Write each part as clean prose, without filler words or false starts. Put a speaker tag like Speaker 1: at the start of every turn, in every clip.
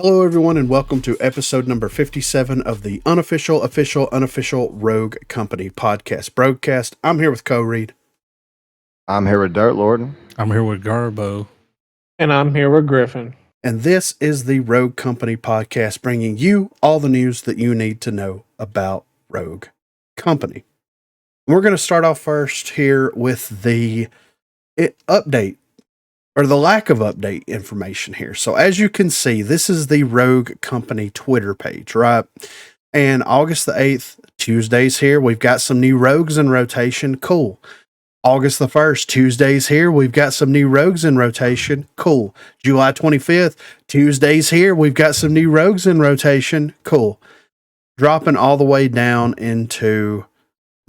Speaker 1: Hello, everyone, and welcome to episode number 57 of the unofficial Rogue Company podcast, BROGUECAST. I'm here with Co-Reed.
Speaker 2: I'm here with Dirt Lord.
Speaker 3: I'm here with Garbo.
Speaker 4: And I'm here with Griffin.
Speaker 1: And this is the Rogue Company podcast, bringing you all the news that you need to know about Rogue Company. We're going to start off first here with the update, or the lack of update information here. So as you can see, this is the Rogue Company Twitter page, right? And August the 8th, Tuesday's here. We've got some new rogues in rotation. Cool. August the 1st, Tuesday's here. We've got some new rogues in rotation. Cool. July 25th, Tuesday's here. We've got some new rogues in rotation. Cool. Dropping all the way down into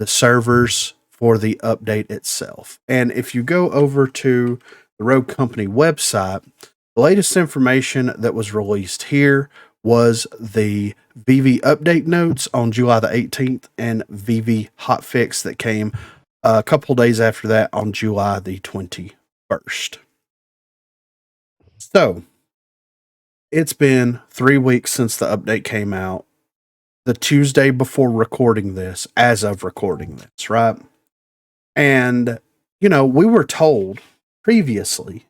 Speaker 1: the servers for the update itself. And if you go over to the Rogue Company website, the latest information that was released here was the VV update notes on July the 18th and VV hotfix that came a couple days after that on July the 21st. So, it's been 3 weeks since the update came out. The Tuesday before recording this, as of recording this, right? And, you know, we were told previously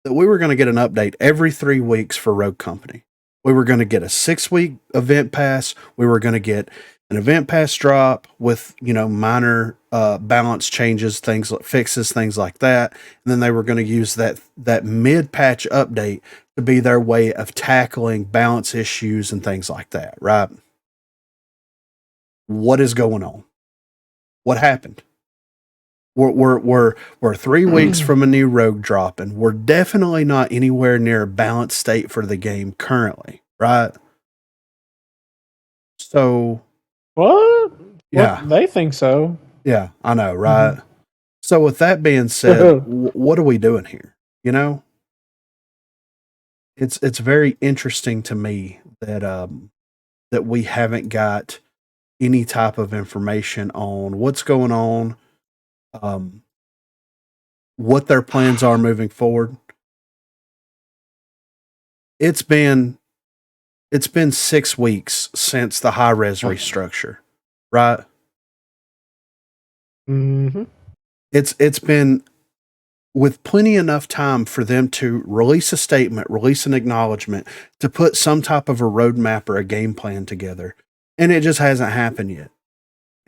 Speaker 1: that we were going to get an update every 3 weeks for Rogue Company. We were going to get a 6-week event pass. We were going to get an event pass drop with, you know, minor balance changes, things like fixes, things like that. And then they were going to use that mid-patch update to be their way of tackling balance issues and things like that, right? What is going on? What happened? We're 3 weeks from a new rogue drop, and we're definitely not anywhere near a balanced state for the game currently, right? So,
Speaker 4: What?
Speaker 1: Yeah.
Speaker 4: They think so.
Speaker 1: Yeah, I know, right? Mm-hmm. So with that being said, what are we doing here? You know, it's very interesting to me that that we haven't got any type of information on what's going on, what their plans are moving forward. It's been 6 weeks since the high res restructure, right?
Speaker 4: Mm-hmm.
Speaker 1: It's been with plenty enough time for them to release a statement, release an acknowledgement, to put some type of a roadmap or a game plan together. And it just hasn't happened yet.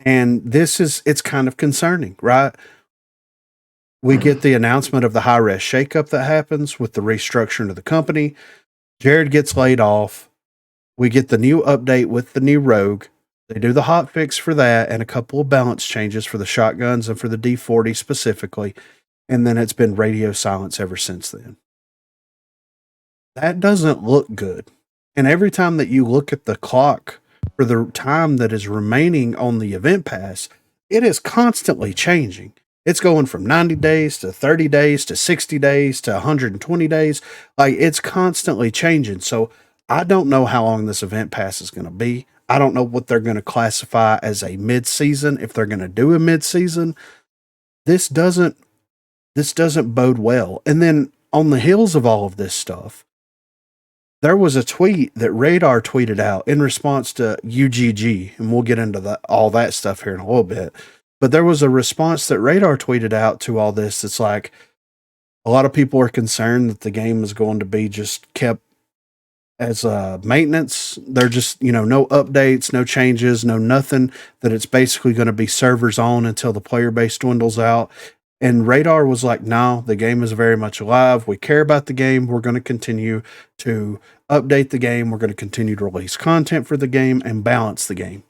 Speaker 1: And it's kind of concerning, right? We get the announcement of the high-res shakeup that happens with the restructuring of the company. Jared gets laid off. We get the new update with the new rogue. They do the hotfix for that and a couple of balance changes for the shotguns and for the D40 specifically. And then it's been radio silence ever since then. That doesn't look good. And every time that you look at the clock for the time that is remaining on the event pass, it is constantly changing. It's going from 90 days to 30 days to 60 days to 120 days. Like, it's constantly changing. So I don't know how long this event pass is going to be. I don't know what they're going to classify as a mid-season, if they're going to do a mid-season. This doesn't bode well. And then on the heels of all of this stuff, there was a tweet that Radar tweeted out in response to UGG, and we'll get into all that stuff here in a little bit. But there was a response that Radar tweeted out to all this. It's like a lot of people are concerned that the game is going to be just kept as maintenance. They're just, no updates, no changes, no nothing, that it's basically going to be servers on until the player base dwindles out. And Radar was like, no, the game is very much alive. We care about the game. We're going to continue to update the game. We're going to continue to release content for the game and balance the game.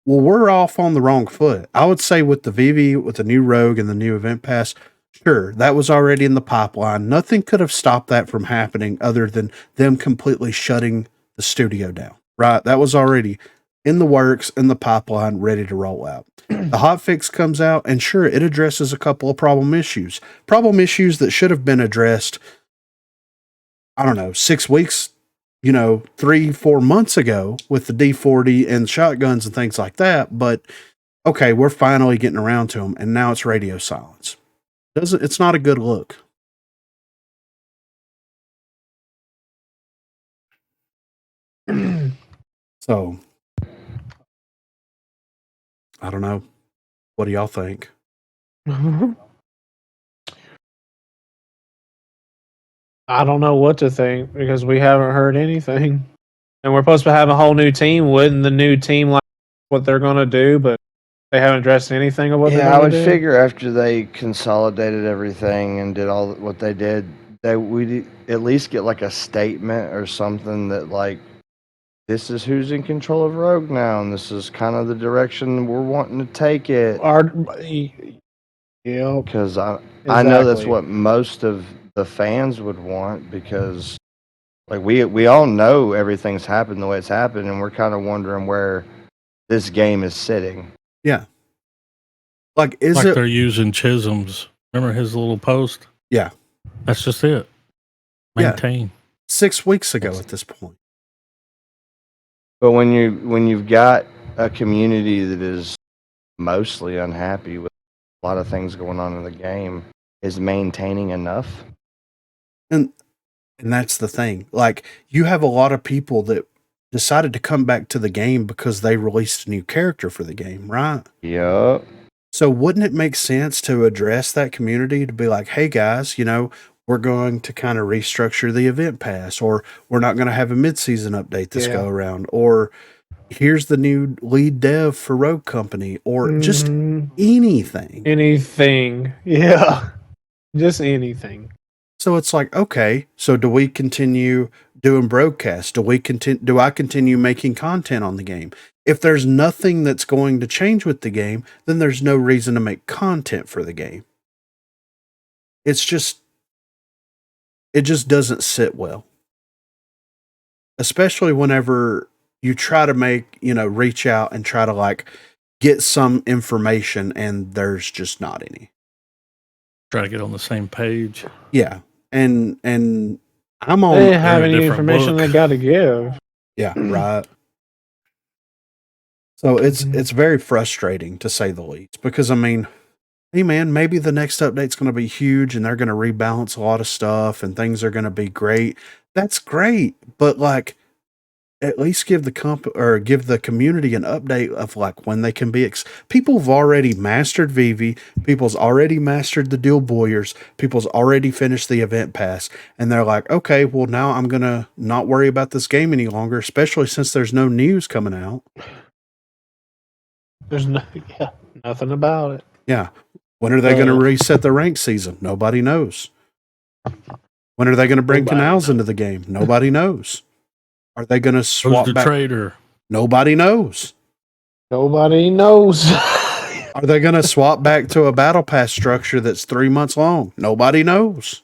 Speaker 1: Well, we're off on the wrong foot. I would say with the VV, with the new Rogue and the new Event Pass, sure, that was already in the pipeline. Nothing could have stopped that from happening other than them completely shutting the studio down, right? That was already in the works, in the pipeline, ready to roll out. The hotfix comes out, and sure, it addresses a couple of problem issues that should have been addressed, 6 weeks, 3-4 months ago with the D40 and shotguns and things like that. But okay, we're finally getting around to them, and now it's radio silence. It's not a good look. So, I don't know. What do y'all think?
Speaker 4: I don't know what to think because we haven't heard anything. And we're supposed to have a whole new team. Wouldn't the new team like what they're going to do? But they haven't addressed anything of what they're
Speaker 2: Yeah, I
Speaker 4: going
Speaker 2: would
Speaker 4: to do.
Speaker 2: figure after they consolidated everything and did all what they did, that we'd at least get like a statement or something that like, this is who's in control of Rogue now, and this is kind of the direction we're wanting to take it.
Speaker 4: Yeah,
Speaker 2: Because I
Speaker 4: exactly.
Speaker 2: know that's what most of the fans would want, because like we all know everything's happened the way it's happened, and we're kind of wondering where this game is sitting.
Speaker 1: Yeah. Like, is
Speaker 3: like
Speaker 1: it?
Speaker 3: they're using Chisholm's. Remember his little post?
Speaker 1: Yeah.
Speaker 3: That's just it.
Speaker 1: Yeah.
Speaker 3: Maintain.
Speaker 1: 6 weeks ago at this point.
Speaker 2: But when you've got a community that is mostly unhappy with a lot of things going on in the game, is maintaining enough?
Speaker 1: And that's the thing. Like, you have a lot of people that decided to come back to the game because they released a new character for the game, right?
Speaker 2: Yup.
Speaker 1: So wouldn't it make sense to address that community to be like, hey guys, we're going to kind of restructure the event pass, or we're not going to have a mid-season update this go around, or here's the new lead dev for Rogue Company, or just anything.
Speaker 4: Anything. Yeah. Just anything.
Speaker 1: So it's like, okay, so do we continue doing broadcasts? Do I continue making content on the game? If there's nothing that's going to change with the game, then there's no reason to make content for the game. It just doesn't sit well. Especially whenever you try to reach out and try to like get some information and there's just not any.
Speaker 3: Try to get on the same page.
Speaker 1: Yeah. And I'm on.
Speaker 4: They have
Speaker 3: very
Speaker 4: any
Speaker 3: different
Speaker 4: information
Speaker 3: book.
Speaker 4: they got to give.
Speaker 1: Yeah, right. So it's very frustrating to say the least, because I mean, hey man, maybe the next update's going to be huge and they're going to rebalance a lot of stuff and things are going to be great. That's great, but like, at least give the community an update of like when they can be. People have already mastered Vivi. People's already mastered the Dual Boyers. People's already finished the event pass, and they're like, okay, well now I'm gonna not worry about this game any longer, especially since there's no news coming out.
Speaker 4: There's nothing about it.
Speaker 1: Yeah, when are they going to reset the rank season? Nobody knows. When are they going to bring canals into the game? Nobody knows. Are they going to swap
Speaker 3: Who's the
Speaker 1: back?
Speaker 3: trader?
Speaker 1: Nobody knows.
Speaker 4: Nobody knows.
Speaker 1: Are they going to swap back to a battle pass structure that's 3 months long? Nobody knows.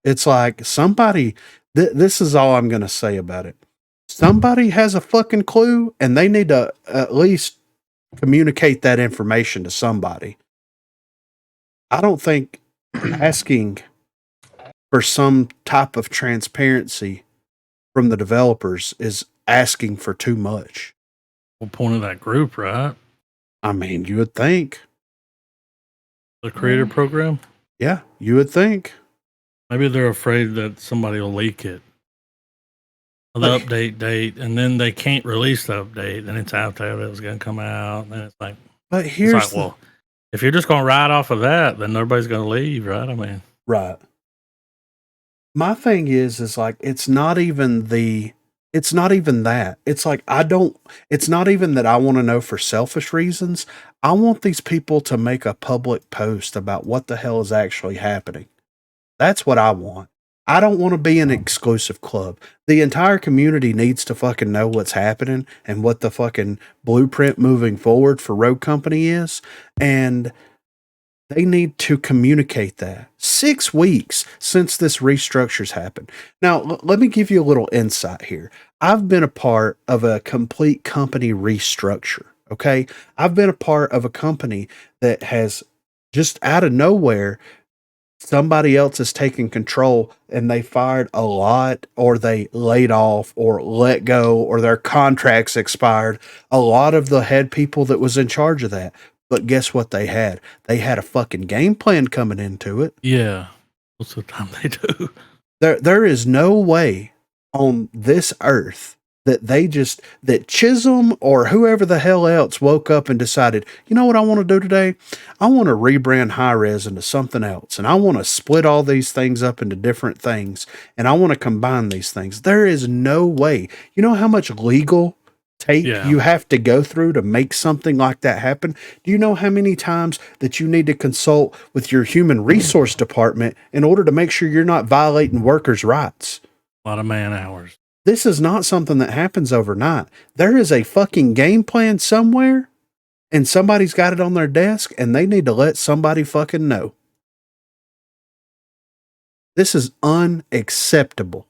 Speaker 1: It's like somebody, this is all I'm going to say about it. Somebody has a fucking clue and they need to at least communicate that information to somebody. I don't think asking for some type of transparency from the developers is asking for too much.
Speaker 3: Well, point of that group, right?
Speaker 1: I mean, you would think.
Speaker 3: The creator program?
Speaker 1: Yeah, you would think.
Speaker 3: Maybe they're afraid that somebody will leak it. The update date, and then they can't release the update, and it's out there that it was going to come out, and it's like,
Speaker 1: but here's
Speaker 3: well, if you're just going to ride off of that, then everybody's going to leave, right? I mean,
Speaker 1: right. My thing is like, it's not even that. It's like, it's not even that I want to know for selfish reasons. I want these people to make a public post about what the hell is actually happening. That's what I want. I don't want to be an exclusive club. The entire community needs to fucking know what's happening and what the fucking blueprint moving forward for Rogue Company is. And they need to communicate that. 6 weeks since this restructure's happened. Now, let me give you a little insight here. I've been a part of a complete company restructure. Okay. I've been a part of a company that has just out of nowhere, somebody else has taken control and they fired a lot, or they laid off or let go, or their contracts expired. A lot of the head people that was in charge of that. But guess what they had? They had a fucking game plan coming into it.
Speaker 3: yeah. Most of the time they do.
Speaker 1: There is no way on this earth that that Chisholm or whoever the hell else woke up and decided, you know what I want to do today? I want to rebrand high res into something else. And I want to split all these things up into different things. And I want to combine these things. There is no way. You know how much legal tape you have to go through to make something like that happen? Do you know how many times that you need to consult with your human resource department in order to make sure you're not violating workers' rights?
Speaker 3: A lot of man hours.
Speaker 1: This is not something that happens overnight. There is a fucking game plan somewhere, and somebody's got it on their desk, and they need to let somebody fucking know. This is unacceptable.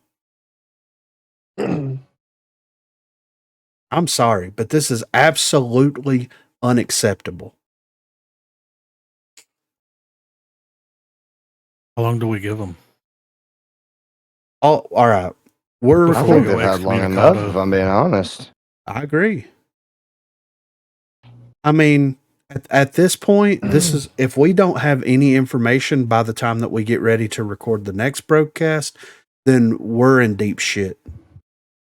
Speaker 1: I'm sorry, but this is absolutely unacceptable.
Speaker 3: How long do we give them?
Speaker 1: All right. We're
Speaker 2: I think
Speaker 1: recording.
Speaker 2: they've had long enough, if I'm being honest.
Speaker 1: I agree. I mean, at this point, this is, if we don't have any information by the time that we get ready to record the next broadcast, then we're in deep shit.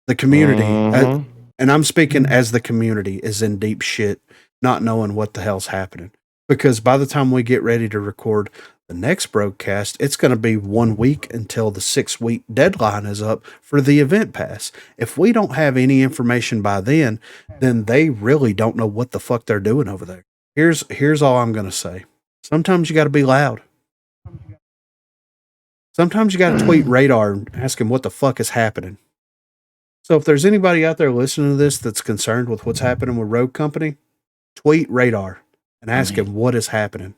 Speaker 1: The community, and I'm speaking as the community, is in deep shit, not knowing what the hell's happening. Because by the time we get ready to record the next broadcast, it's going to be 1 week until the 6-week deadline is up for the event pass. If we don't have any information by then they really don't know what the fuck they're doing over there. Here's all I'm going to say. Sometimes you got to be loud. Sometimes you got to tweet Radar and ask him what the fuck is happening. So if there's anybody out there listening to this that's concerned with what's happening with Rogue Company, tweet Radar and ask him what is happening.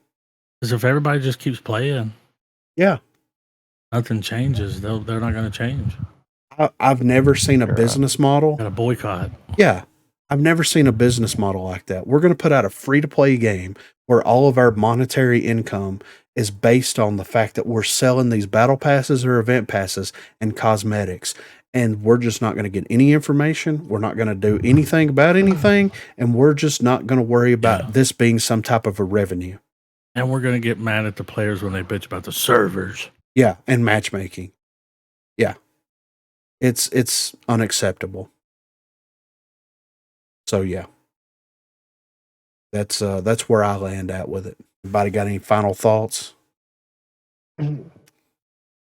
Speaker 3: Because if everybody just keeps playing,
Speaker 1: yeah,
Speaker 3: nothing changes. They're not going to change.
Speaker 1: I've never seen a business model.
Speaker 3: Got a boycott.
Speaker 1: Yeah, I've never seen a business model like that. We're going to put out a free-to-play game where all of our monetary income is based on the fact that we're selling these battle passes or event passes and cosmetics. And we're just not going to get any information. We're not going to do anything about anything. And we're just not going to worry about this being some type of a revenue.
Speaker 3: And we're going to get mad at the players when they bitch about the servers.
Speaker 1: Yeah, and matchmaking. Yeah. It's unacceptable. So yeah. That's where I land at with it. Anybody got any final thoughts?
Speaker 4: No, you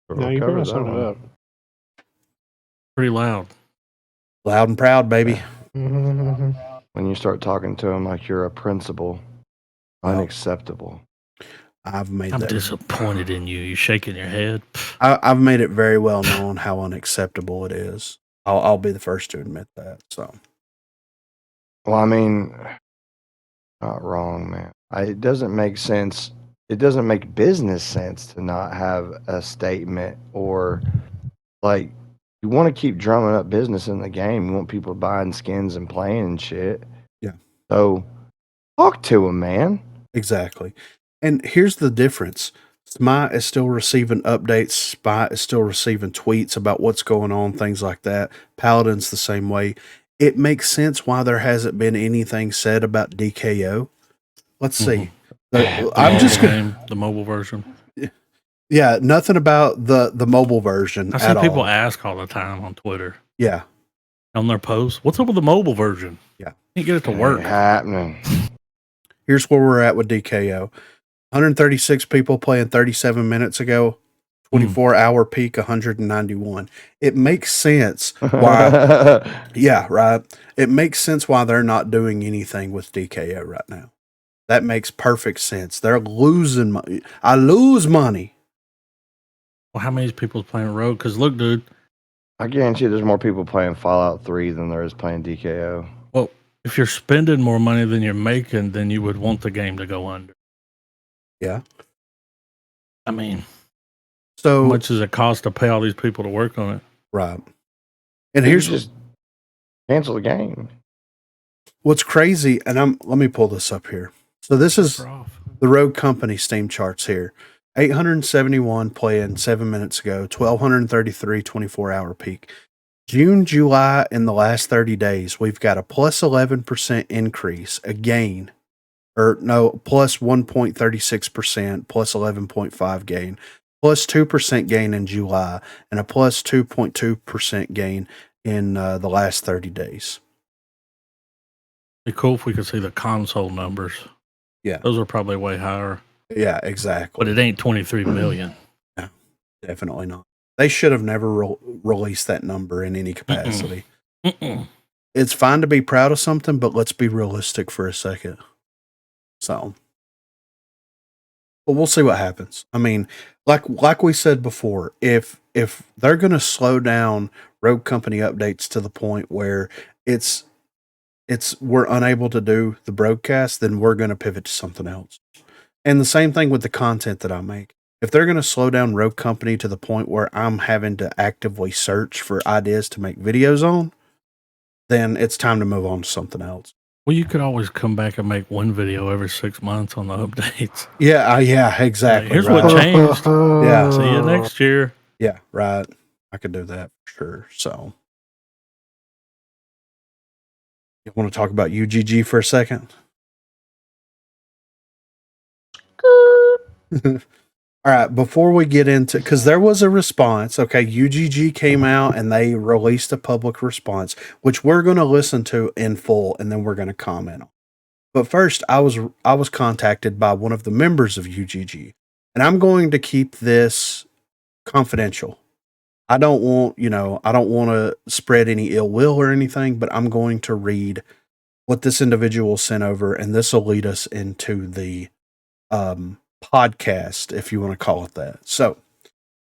Speaker 4: pretty much summed it up.
Speaker 3: Pretty loud.
Speaker 1: Loud and proud, baby.
Speaker 2: When you start talking to him like you're a principal, unacceptable.
Speaker 3: I'm disappointed in you. You shaking your head.
Speaker 1: I've made it very well known how unacceptable it is. I'll be the first to admit that. So,
Speaker 2: well, I mean, not wrong, man. It doesn't make sense. It doesn't make business sense to not have a statement or like. You want to keep drumming up business in the game. You want people buying skins and playing and shit.
Speaker 1: Yeah.
Speaker 2: So talk to them, man.
Speaker 1: Exactly. And here's the difference. Smite is still receiving updates. Spite is still receiving tweets about what's going on, things like that. Paladin's the same way. It makes sense why there hasn't been anything said about DKO. Let's see. I'm just going
Speaker 3: the mobile version.
Speaker 1: Yeah, nothing about the mobile version.
Speaker 3: I see people ask all the time on Twitter.
Speaker 1: Yeah.
Speaker 3: On their posts, what's up with the mobile version?
Speaker 1: Yeah.
Speaker 3: Can't get it to work.
Speaker 2: Happening.
Speaker 1: Here's where we're at with DKO. 136 people playing 37 minutes ago. 24-hour peak 191. It makes sense why. Yeah, right. It makes sense why they're not doing anything with DKO right now. That makes perfect sense. They're losing money. I lose money.
Speaker 3: Well, how many people playing Rogue? Because look, dude,
Speaker 2: I guarantee there's more people playing Fallout 3 than there is playing DKO.
Speaker 3: Well, if you're spending more money than you're making, then you would want the game to go under.
Speaker 1: Yeah.
Speaker 3: I mean,
Speaker 1: so
Speaker 3: how much does it cost to pay all these people to work on it?
Speaker 1: Right. And here's
Speaker 2: just cancel the game.
Speaker 1: What's crazy, and let me pull this up here. So this is the Rogue Company Steam charts here. 871 playing 7 minutes ago, 1,233 24-hour peak. June, July, in the last 30 days, we've got a plus 11% increase, a gain, or no, plus 1.36%, plus 11.5 gain, plus 2% gain in July, and a plus 2.2% gain in the last 30 days.
Speaker 3: Be cool if we could see the console numbers.
Speaker 1: Yeah.
Speaker 3: Those are probably way higher,
Speaker 1: Yeah, exactly.
Speaker 3: but it ain't 23 million.
Speaker 1: No, definitely not. They should have never released that number in any capacity. It's fine to be proud of something, but let's be realistic for a second. So, but we'll see what happens. I mean, like we said before, if they're going to slow down Rogue Company updates to the point where it's we're unable to do the broadcast, then we're going to pivot to something else. And the same thing with the content that I make. If they're going to slow down Rogue Company to the point where I'm having to actively search for ideas to make videos on, then it's time to move on to something else.
Speaker 3: Well, you could always come back and make one video every 6 months on the updates.
Speaker 1: Yeah, exactly.
Speaker 3: Here's
Speaker 1: right.
Speaker 3: what changed.
Speaker 1: Yeah.
Speaker 3: See you next year.
Speaker 1: Yeah, right. I could do that for sure. So, you want to talk about UGG for a second? All right, before we get into, because there was a response, okay, UGG came out and they released a public response, which we're going to listen to in full, and then we're going to comment on. But first, I was contacted by one of the members of UGG, and I'm going to keep this confidential. I don't want to spread any ill will or anything, but I'm going to read what this individual sent over, and this will lead us into the podcast, if you want to call it that. So,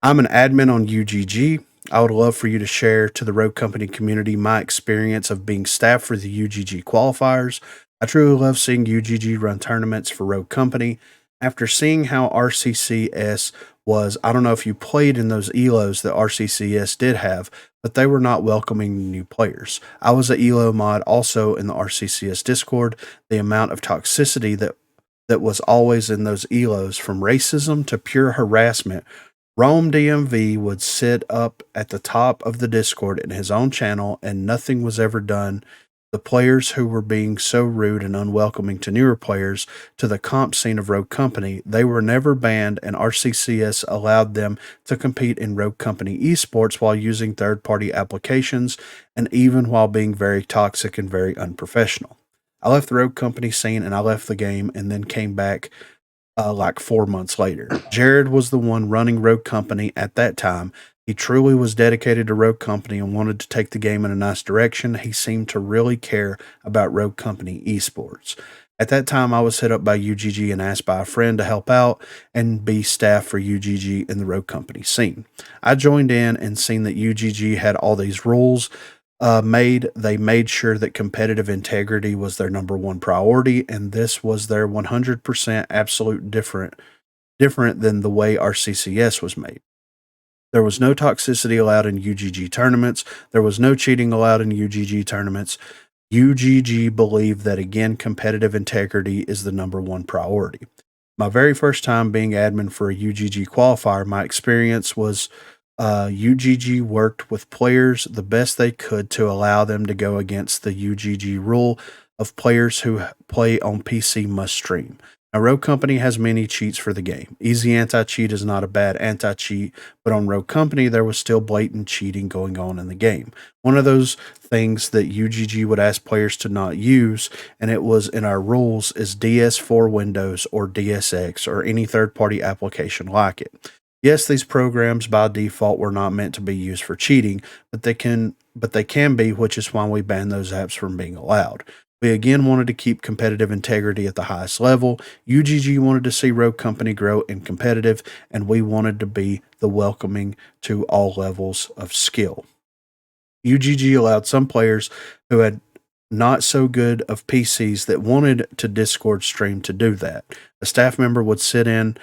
Speaker 1: I'm an admin on UGG. I would love for you to share to the Rogue Company community my experience of being staff for the UGG qualifiers. I truly love seeing UGG run tournaments for Rogue Company. After seeing how RCCS was, I don't know if you played in those ELOs that RCCS did have, but they were not welcoming new players. I was an ELO mod also in the RCCS Discord. The amount of toxicity that was always in those ELOs, from racism to pure harassment. Rome DMV would sit up at the top of the Discord in his own channel, and nothing was ever done. The players who were being so rude and unwelcoming to newer players to the comp scene of Rogue Company, they were never banned, and RCCS allowed them to compete in Rogue Company esports while using third-party applications, and even while being very toxic and very unprofessional. I left the Rogue Company scene and I left the game, and then came back like 4 months later. Jared was the one running Rogue Company at that time. He truly was dedicated to Rogue Company and wanted to take the game in a nice direction. He seemed to really care about Rogue Company esports. At that time, I was hit up by UGG and asked by a friend to help out and be staff for UGG in the Rogue Company scene. I joined in and seen that UGG had all these rules they made sure that competitive integrity was their number one priority, and this was their 100% absolute different than the way RCCS was made. There was no toxicity allowed in UGG tournaments. There was no cheating allowed in UGG tournaments. UGG believed that, again, competitive integrity is the number one priority. My very first time being admin for a UGG qualifier, my experience was UGG worked with players the best they could to allow them to go against the UGG rule of players who play on PC must stream. Now, Rogue Company has many cheats for the game. Easy anti-cheat is not a bad anti-cheat, but on Rogue Company, there was still blatant cheating going on in the game. One of those things that UGG would ask players to not use, and it was in our rules, is DS4 Windows or DSX or any third-party application like it. Yes, these programs by default were not meant to be used for cheating, but they can be, which is why we banned those apps from being allowed. We again wanted to keep competitive integrity at the highest level. UGG wanted to see Rogue Company grow in competitive, and we wanted to be the welcoming to all levels of skill. UGG allowed some players who had not so good of PCs that wanted to Discord stream to do that. A staff member would sit in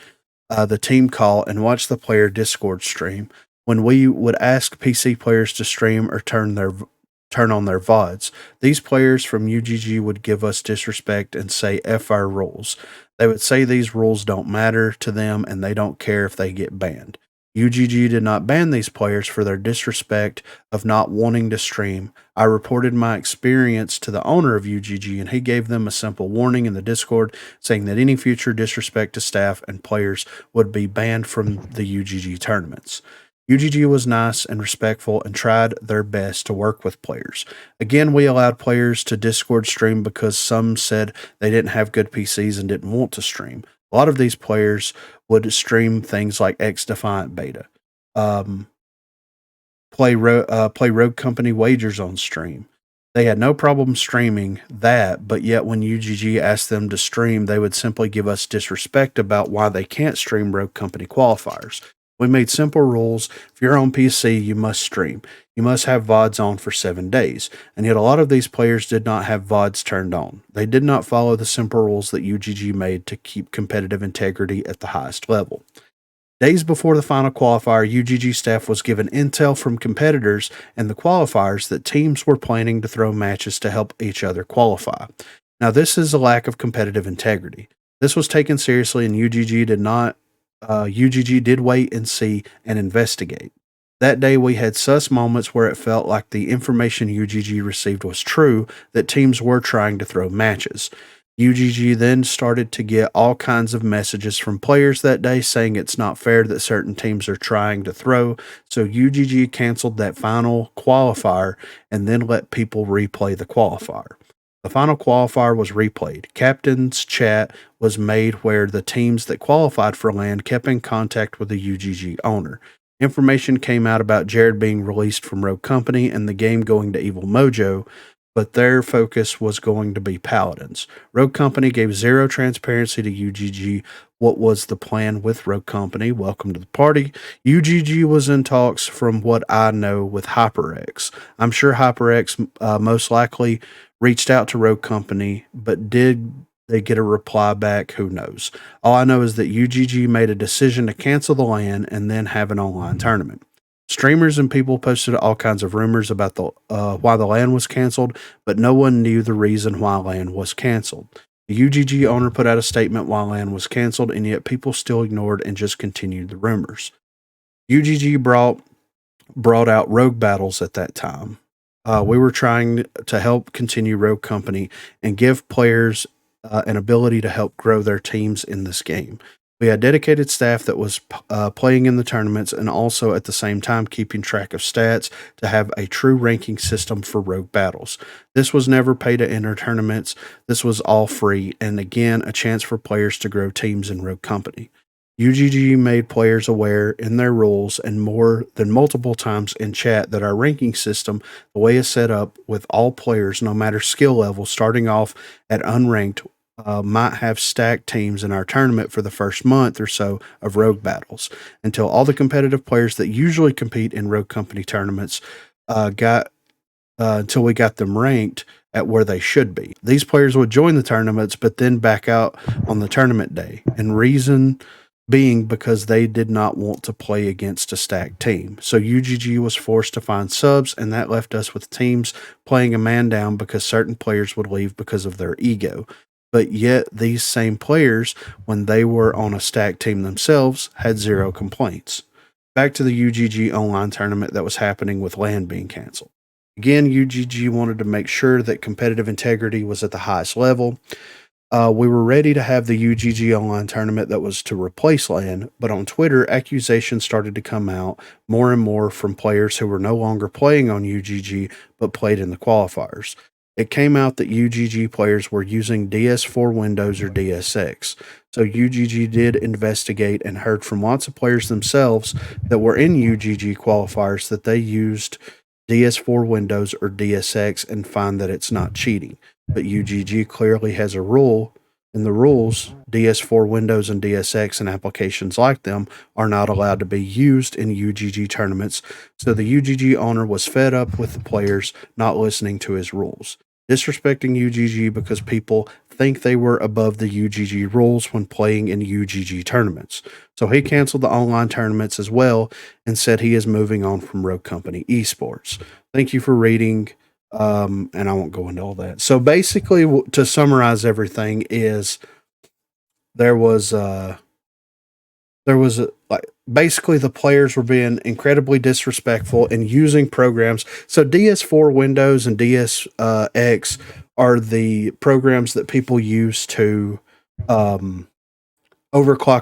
Speaker 1: the team call and watch the player Discord stream. When we would ask PC players to stream or turn on their VODs, these players from UGG would give us disrespect and say F our rules. They would say these rules don't matter to them and they don't care if they get banned. UGG did not ban these players for their disrespect of not wanting to stream. I reported my experience to the owner of UGG, and he gave them a simple warning in the Discord saying that any future disrespect to staff and players would be banned from the UGG tournaments. UGG was nice and respectful and tried their best to work with players. Again, we allowed players to Discord stream because some said they didn't have good PCs and didn't want to stream. A lot of these players would stream things like X Defiant Beta, play Rogue Company wagers on stream. They had no problem streaming that, but yet when UGG asked them to stream, they would simply give us disrespect about why they can't stream Rogue Company qualifiers. We made simple rules. If you're on PC, you must stream. You must have VODs on for 7 days. And yet a lot of these players did not have VODs turned on. They did not follow the simple rules that UGG made to keep competitive integrity at the highest level. Days before the final qualifier, UGG staff was given intel from competitors and the qualifiers that teams were planning to throw matches to help each other qualify. Now, this is a lack of competitive integrity. This was taken seriously, and UGG did wait and see and investigate. That day, we had sus moments where it felt like the information UGG received was true, that teams were trying to throw matches. UGG then started to get all kinds of messages from players that day saying it's not fair that certain teams are trying to throw, so UGG canceled that final qualifier and then let people replay the qualifier. The final qualifier was replayed. Captain's chat was made where the teams that qualified for LAN kept in contact with the UGG owner. Information came out about Jared being released from Rogue Company and the game going to Evil Mojo, but their focus was going to be Paladins. Rogue Company gave zero transparency to UGG. What was the plan with Rogue Company? Welcome to the party. UGG was in talks, from what I know, with HyperX. I'm sure HyperX most likely reached out to Rogue Company, but did they get a reply back? Who knows? All I know is that UGG made a decision to cancel the LAN and then have an online tournament. Streamers and people posted all kinds of rumors about why the LAN was canceled, but no one knew the reason why LAN was canceled. The UGG owner put out a statement why LAN was canceled, and yet people still ignored and just continued the rumors. UGG brought out Rogue Battles at that time. We were trying to help continue Rogue Company and give players an ability to help grow their teams in this game. We had dedicated staff that was playing in the tournaments and also at the same time keeping track of stats to have a true ranking system for Rogue Battles. This was never pay to enter tournaments. This was all free, and again, a chance for players to grow teams in Rogue Company. UGG made players aware in their rules and more than multiple times in chat that our ranking system, the way it's set up with all players, no matter skill level, starting off at unranked, might have stacked teams in our tournament for the first month or so of Rogue Battles until all the competitive players that usually compete in Rogue Company tournaments until we got them ranked at where they should be. These players would join the tournaments, but then back out on the tournament day, and reason being because they did not want to play against a stacked team. So UGG was forced to find subs, and that left us with teams playing a man down because certain players would leave because of their ego. But yet these same players, when they were on a stacked team themselves, had zero complaints. Back to the UGG online tournament that was happening with LAN being canceled. Again, UGG wanted to make sure that competitive integrity was at the highest level. We were ready to have the UGG online tournament that was to replace LAN, but on Twitter, accusations started to come out more and more from players who were no longer playing on UGG, but played in the qualifiers. It came out that UGG players were using DS4 Windows or DSX. So UGG did investigate and heard from lots of players themselves that were in UGG qualifiers that they used DS4 Windows or DSX and find that it's not cheating. But UGG clearly has a rule. In the rules, DS4 Windows and DSX and applications like them are not allowed to be used in UGG tournaments, so the UGG owner was fed up with the players not listening to his rules, disrespecting UGG because people think they were above the UGG rules when playing in UGG tournaments. So he canceled the online tournaments as well and said he is moving on from Rogue Company Esports. Thank you for reading. And I won't go into all that. So basically, to summarize everything, is there was like basically the players were being incredibly disrespectful and using programs. So DS4 Windows and DSX are the programs that people use to overclock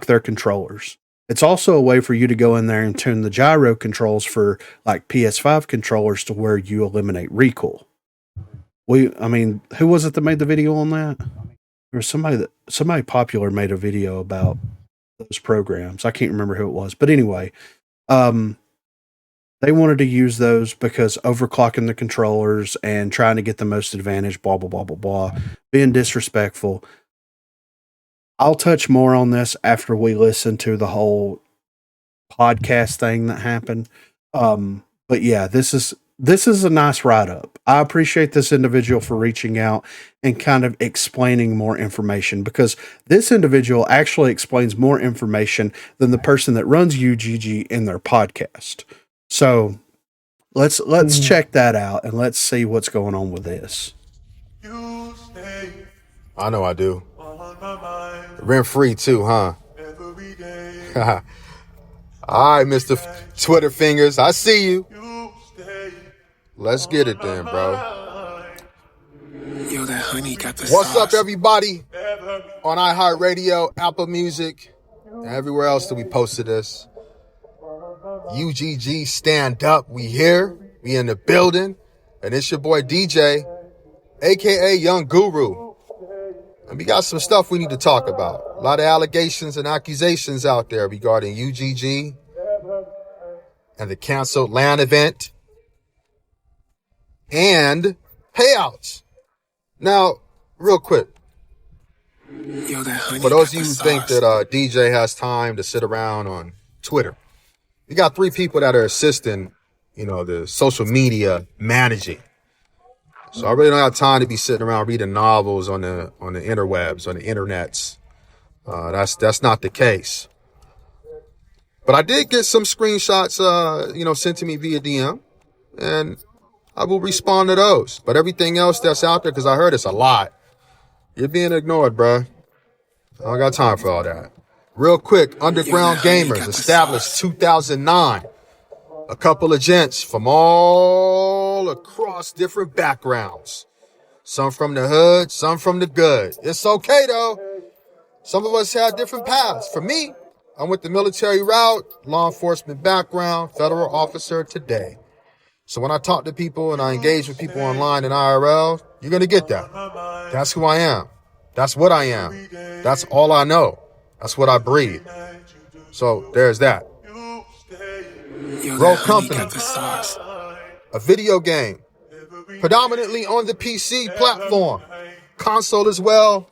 Speaker 1: their controllers. It's also a way for you to go in there and tune the gyro controls for like PS5 controllers to where you eliminate recoil. Who was it that made the video on that? There was somebody popular made a video about those programs. I can't remember who it was, but anyway, they wanted to use those because overclocking the controllers and trying to get the most advantage, blah, blah, blah, blah, blah, being disrespectful. I'll touch more on this after we listen to the whole podcast thing that happened. But yeah, this is a nice write-up. I appreciate this individual for reaching out and kind of explaining more information, because this individual actually explains more information than the person that runs UGG in their podcast. So let's check that out and let's see what's going on with this.
Speaker 5: I know I do. Rent free too, huh? All right, Mr. Twitter Fingers, I see you. Let's get it then, bro.
Speaker 6: Yo, that honey got the
Speaker 5: What's
Speaker 6: sauce.
Speaker 5: up, everybody? On iHeartRadio, Apple Music, and everywhere else that we posted this. UGG, stand up. We here. We in the building. And it's your boy DJ, a.k.a. Young Guru. And we got some stuff we need to talk about. A lot of allegations and accusations out there regarding UGG and the canceled LAN event and payouts. Now, real quick,
Speaker 6: Yo, that honey
Speaker 5: for those of
Speaker 6: got
Speaker 5: you
Speaker 6: the
Speaker 5: who think
Speaker 6: sauce.
Speaker 5: that DJ has time to sit around on Twitter, we got 3 people that are assisting, the social media managing. So I really don't have time to be sitting around reading novels on the interwebs, on the internets. That's not the case. But I did get some screenshots, sent to me via DM, and I will respond to those. But everything else that's out there, because I heard it's a lot, you're being ignored, bruh. I don't got time for all that. Real quick, Underground Gamers, established 2009. A couple of gents from all across different backgrounds. Some from the hood, some from the good. It's okay, though. Some of us had different paths. For me, I went the military route, law enforcement background, federal officer today. So when I talk to people and I engage with people online in IRL, you're going to get that. That's who I am. That's what I am. That's all I know. That's what I breathe. So there's that.
Speaker 6: Yo,
Speaker 5: Rogue
Speaker 6: that honey
Speaker 5: Company,
Speaker 6: got the sauce.
Speaker 5: a video game, predominantly on the PC platform, console as well.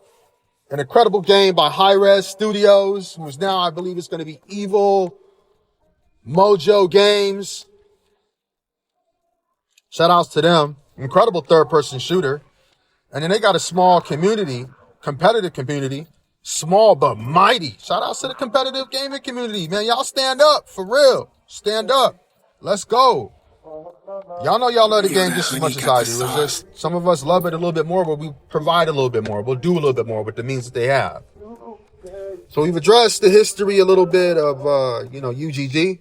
Speaker 5: An incredible game by Hi-Res Studios, who's now, I believe, it's going to be Evil Mojo Games. Shout outs to them. Incredible third-person shooter. And then they got a small community, competitive community, small but mighty. Shout outs to the competitive gaming community, man. Y'all stand up, for real. Stand up. Let's go. Y'all know y'all love the game just as much as I do. It's just some of us love it a little bit more, but we provide a little bit more. We'll do a little bit more with the means that they have. So we've addressed the history a little bit of, UGG.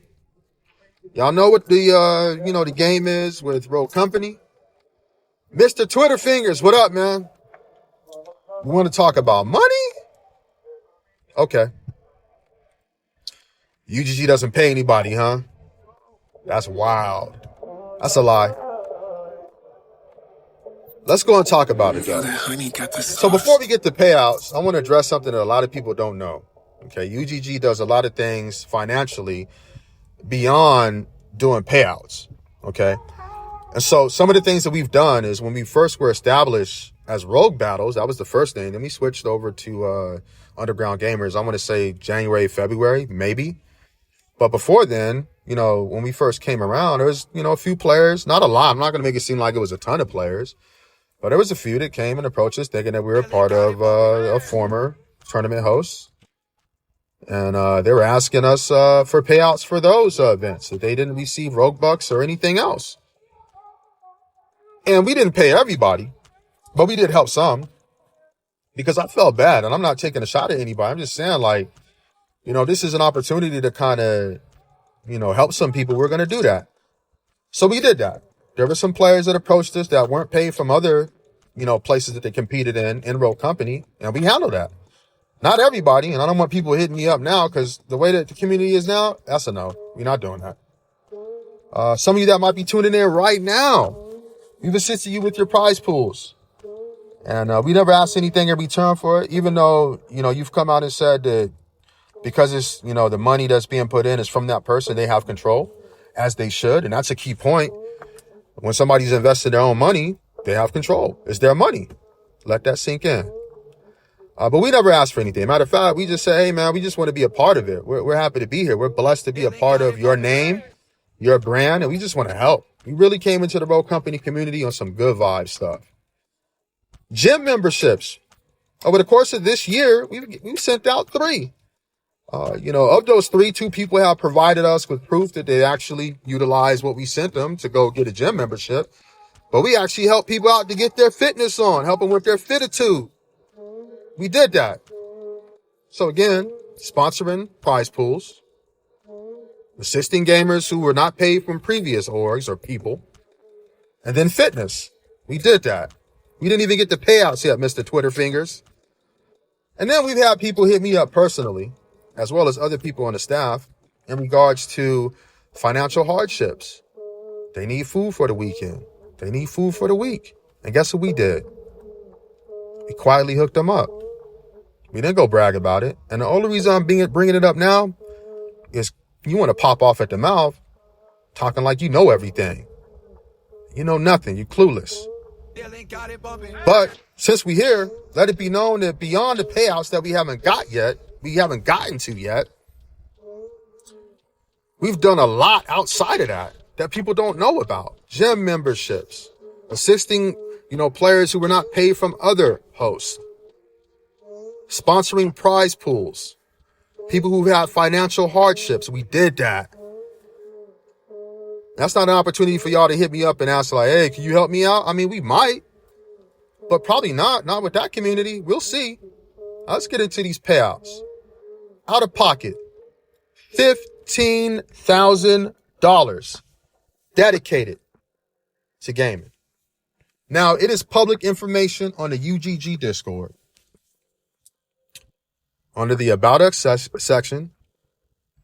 Speaker 5: Y'all know what the game is with Rogue Company. Mr. Twitter Fingers, what up, man? We want to talk about money? Okay. UGG doesn't pay anybody, huh? That's wild. That's a lie. Let's go and talk about it,
Speaker 6: Yo,
Speaker 5: though.
Speaker 6: that honey got the sauce.
Speaker 5: So before we get to payouts, I want to address something that a lot of people don't know. Okay, UGG does a lot of things financially beyond doing payouts. Okay, and so some of the things that we've done is when we first were established as Rogue Battles, that was the first thing. Then we switched over to Underground Gamers. I want to say January, February, maybe. But before then, when we first came around, there was, a few players, not a lot. I'm not going to make it seem like it was a ton of players, but there was a few that came and approached us thinking that we were part of a former tournament host. And they were asking us for payouts for those events, that they didn't receive Rogue Bucks or anything else. And we didn't pay everybody, but we did help some, because I felt bad. And I'm not taking a shot at anybody. I'm just saying, this is an opportunity to kind of, help some people. We're going to do that. So we did that. There were some players that approached us that weren't paid from other, places that they competed in Rogue Company, and we handled that. Not everybody, and I don't want people hitting me up now because the way that the community is now, that's a no. We're not doing that. Some of you that might be tuning in right now, we've assisted you with your prize pools. And we never asked anything in return for it, even though, you've come out and said that because it's, the money that's being put in is from that person, they have control, as they should. And that's a key point. When somebody's invested their own money, they have control. It's their money. Let that sink in. But we never asked for anything. Matter of fact, we just say, hey, man, we just want to be a part of it. We're happy to be here. We're blessed to be a part of your name, your brand, and we just want to help. We really came into the Rogue Company community on some good vibe stuff. Gym memberships. Over the course of this year, we've sent out 3. Of those 3, 2 people have provided us with proof that they actually utilized what we sent them to go get a gym membership. But we actually help people out to get their fitness on, help them with their fittitude. We did that. So again, sponsoring prize pools, assisting gamers who were not paid from previous orgs or people, and then fitness. We did that. We didn't even get the payouts yet, Mr. Twitter Fingers. And then we've had people hit me up personally, as well as other people on the staff, in regards to financial hardships. They need food for the weekend. They need food for the week. And guess what we did? We quietly hooked them up. We didn't go brag about it. And the only reason I'm bringing it up now is you want to pop off at the mouth talking like you know everything. You know nothing. You're clueless. But since we're here, let it be known that beyond the payouts that we haven't gotten to yet, we've done a lot outside of that people don't know about. Gym memberships, assisting, players who were not paid from other hosts, sponsoring prize pools, people who have financial hardships. We did that. That's not an opportunity for y'all to hit me up and ask like, hey, can you help me out? I mean, we might, but probably not with that community. We'll see. Let's get into these payouts. Out of pocket, $15,000 dedicated to gaming. Now, it is public information on the UGG Discord. Under the About Us section,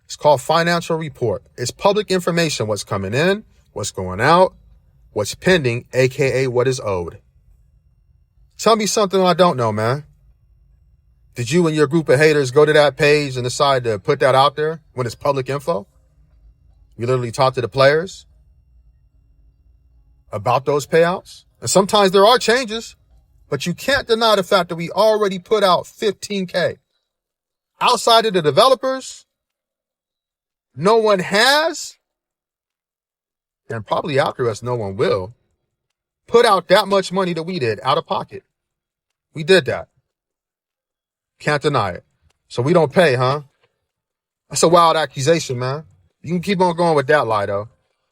Speaker 5: it's called Financial Report. It's public information, what's coming in, what's going out, what's pending, aka what is owed. Tell me something I don't know, man. Did you and your group of haters go to that page and decide to put that out there when it's public info? You literally talk to the players about those payouts. And sometimes there are changes, but you can't deny the fact that we already put out $15K. Outside of the developers, no one has, and probably after us, no one will, put out that much money that we did out of pocket. We did that. Can't deny it. So we don't pay, huh? That's a wild accusation, man. You can keep on going with that lie, though.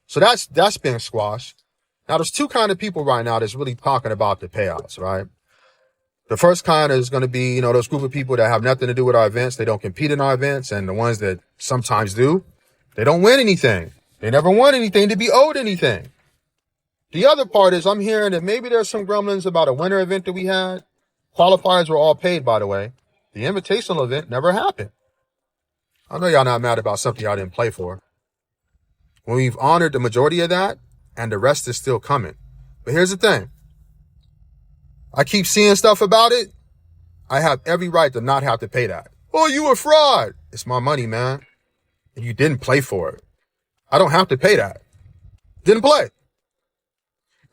Speaker 5: So that's been squashed. Now, there's 2 kind of people right now that's really talking about the payouts, right? The first kind is going to be, those group of people that have nothing to do with our events. They don't compete in our events. And the ones that sometimes do, they don't win anything. They never won anything to be owed anything. The other part is I'm hearing that maybe there's some grumblings about a winter event that we had. Qualifiers were all paid, by the way. The invitational event never happened. I know y'all not mad about something y'all didn't play for. When we've honored the majority of that, and the rest is still coming. But here's the thing. I keep seeing stuff about it. I have every right to not have to pay that. Oh, you a fraud. It's my money, man. And you didn't play for it. I don't have to pay that. Didn't play.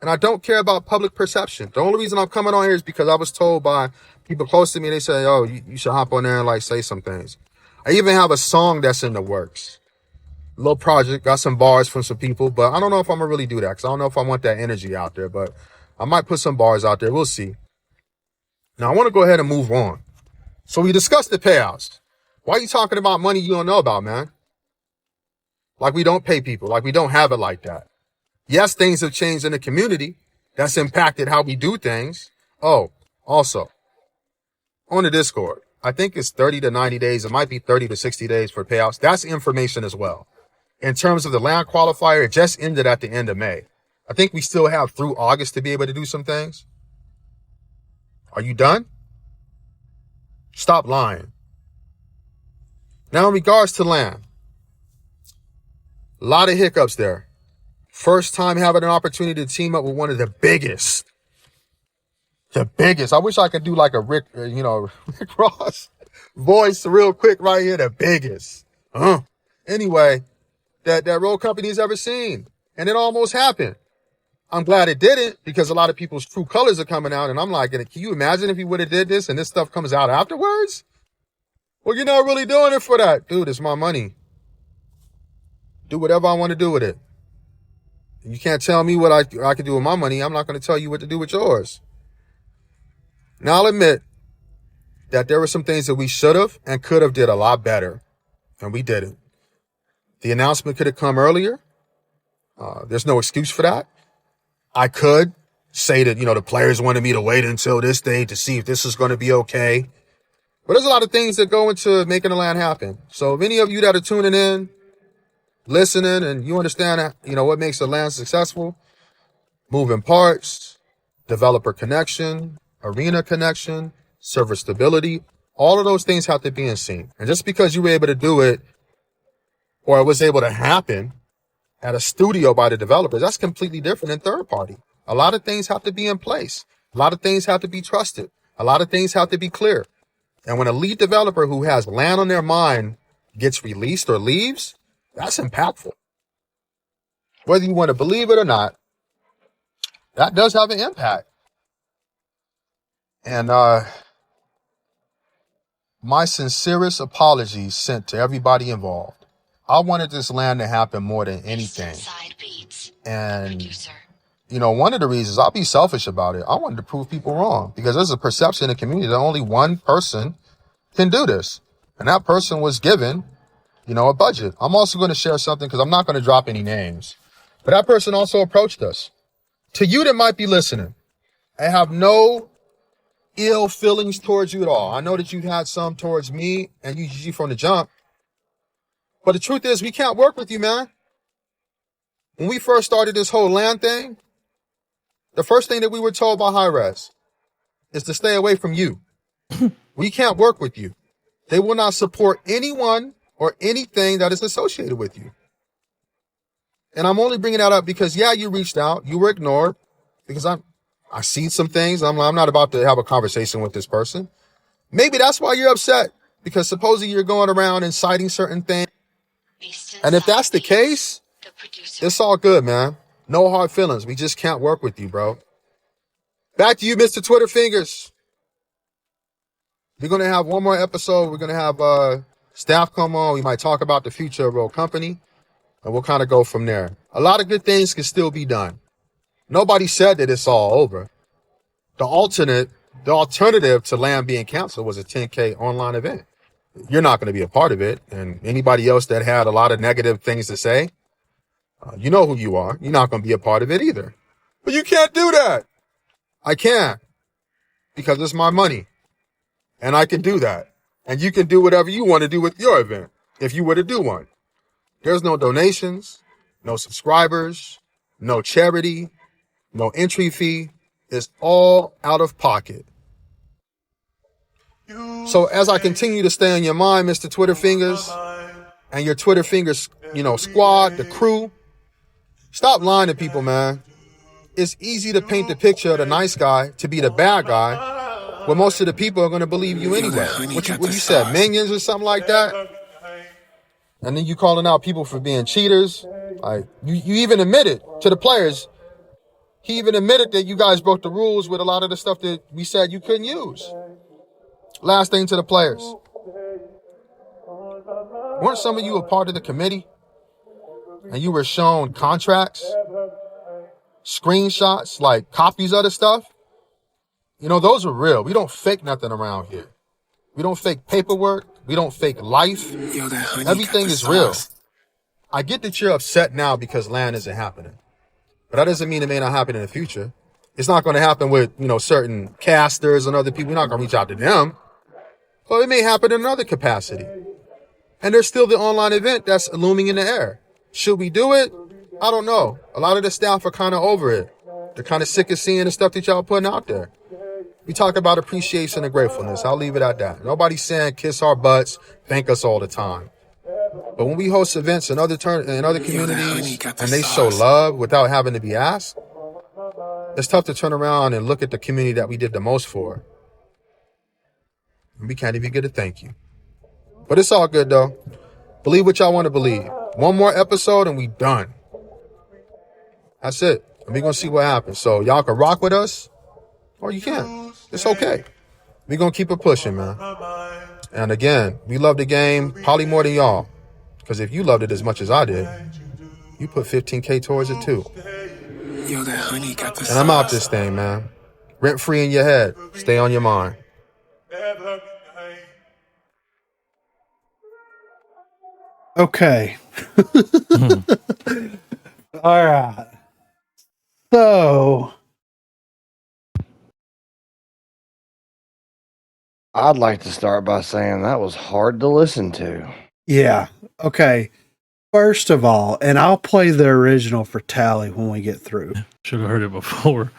Speaker 5: And I don't care about public perception. The only reason I'm coming on here is because I was told by people close to me, they say, oh, you should hop on there and say some things. I even have a song that's in the works. Little project, got some bars from some people, but I don't know if I'm gonna really do that because I don't know if I want that energy out there, but I might put some bars out there. We'll see. Now, I want to go ahead and move on. So we discussed the payouts. Why are you talking about money you don't know about, man? Like we don't pay people, like we don't have it like that. Yes, things have changed in the community. That's impacted how we do things. Oh, also, on the Discord, I think it's 30 to 90 days. It might be 30 to 60 days for payouts. That's information as well. In terms of the land qualifier, it just ended at the end of May. I think we still have through August to be able to do some things. Are you done? Stop lying. Now, in regards to land, a lot of hiccups there. First time having an opportunity to team up with one of the biggest. The biggest. I wish I could do like a Rick Ross voice real quick right here. The biggest. Anyway, that road company's ever seen. And it almost happened. I'm glad it didn't, because a lot of people's true colors are coming out. And I'm like, can you imagine if he would have did this and this stuff comes out afterwards? Well, you're not really doing it for that. Dude, it's my money. Do whatever I want to do with it. You can't tell me what I can do with my money. I'm not going to tell you what to do with yours. Now, I'll admit that there were some things that we should have and could have did a lot better, and we didn't. The announcement could have come earlier. There's no excuse for that. I could say that, the players wanted me to wait until this day to see if this is going to be okay. But there's a lot of things that go into making the land happen. So if any of you that are tuning in, listening, and you understand, what makes a land successful, moving parts, developer connection, arena connection, server stability, all of those things have to be in sync. And just because you were able to do it, or it was able to happen at a studio by the developers, that's completely different than third party. A lot of things have to be in place. A lot of things have to be trusted. A lot of things have to be clear. And when a lead developer who has land on their mind gets released or leaves, that's impactful. Whether you want to believe it or not, that does have an impact. And my sincerest apologies sent to everybody involved. I wanted this land to happen more than anything. And, one of the reasons, I'll be selfish about it, I wanted to prove people wrong, because there's a perception in the community that only one person can do this. And that person was given, a budget. I'm also going to share something, because I'm not going to drop any names. But that person also approached us. To you that might be listening, I have no ill feelings towards you at all. I know that you've had some towards me and UGG from the jump. But the truth is, we can't work with you, man. When we first started this whole land thing, the first thing that we were told by Hi-Res is to stay away from you. We can't work with you. They will not support anyone or anything that is associated with you. And I'm only bringing that up because, you reached out, you were ignored, because I see some things. I'm not about to have a conversation with this person. Maybe that's why you're upset, because supposedly you're going around and citing certain things. And if that's the case, it's all good, man. No hard feelings. We just can't work with you, bro. Back to you, Mr. Twitter Fingers. We're going to have one more episode. We're going to have staff come on. We might talk about the future of Rogue Company, and we'll kind of go from there. A lot of good things can still be done. Nobody said that it's all over. The alternative to land being canceled was a 10K online event. You're not going to be a part of it. And anybody else that had a lot of negative things to say, you know who you are. You're not going to be a part of it either. But you can't do that. I can't, because it's my money. And I can do that. And you can do whatever you want to do with your event if you were to do one. There's no donations, no subscribers, no charity, no entry fee. It's all out of pocket. So as I continue to stay on your mind, Mr. Twitter Fingers, and your Twitter Fingers, squad, the crew, stop lying to people, man. It's easy to paint the picture of the nice guy to be the bad guy, when most of the people are going to believe you anyway. What you said, minions or something like that? And then you calling out people for being cheaters. Like, you even admitted to the players, he even admitted that you guys broke the rules with a lot of the stuff that we said you couldn't use. Last thing to the players. Weren't some of you a part of the committee? And you were shown contracts, screenshots, like copies of the stuff? Those are real. We don't fake nothing around here. We don't fake paperwork. We don't fake life. Everything is real. I get that you're upset now because land isn't happening. But that doesn't mean it may not happen in the future. It's not going to happen with, certain casters and other people. We're not going to reach out to them. Or it may happen in another capacity. And there's still the online event that's looming in the air. Should we do it? I don't know. A lot of the staff are kind of over it. They're kind of sick of seeing the stuff that y'all putting out there. We talk about appreciation and gratefulness. I'll leave it at that. Nobody's saying kiss our butts, thank us all the time. But when we host events in other communities and they show love without having to be asked, it's tough to turn around and look at the community that we did the most for. And we can't even get a thank you. But it's all good though. Believe what y'all want to believe. One more episode and we done. That's it. And we're going to see what happens. So y'all can rock with us or you can't. It's okay. We're going to keep it pushing, man. And again, we love the game probably more than y'all. Because if you loved it as much as I did, you put 15K towards it too.
Speaker 6: Yo, that honey got the
Speaker 5: And I'm out this thing, man. Rent free in your head. Stay on your mind.
Speaker 1: Okay. All right. So,
Speaker 2: I'd like to start by saying that was hard to listen to.
Speaker 1: yeah. Okay. First of all, and I'll play the original for Tally when we get through.
Speaker 3: Should have heard it before.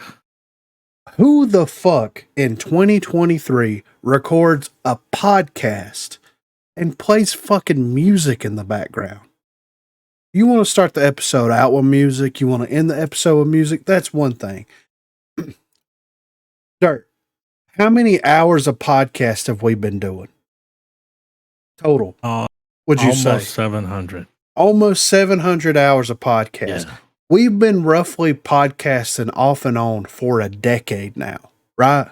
Speaker 1: Who the fuck in 2023 records a podcast and plays fucking music in the background? You want to start the episode out with music, you want to end the episode with music, that's one thing. Dirt, how many hours of podcast have we been doing? Total. Would you say?
Speaker 3: Almost 700.
Speaker 1: Almost 700 hours of podcast.
Speaker 3: Yeah.
Speaker 1: We've been roughly podcasting off and on for a decade now, right?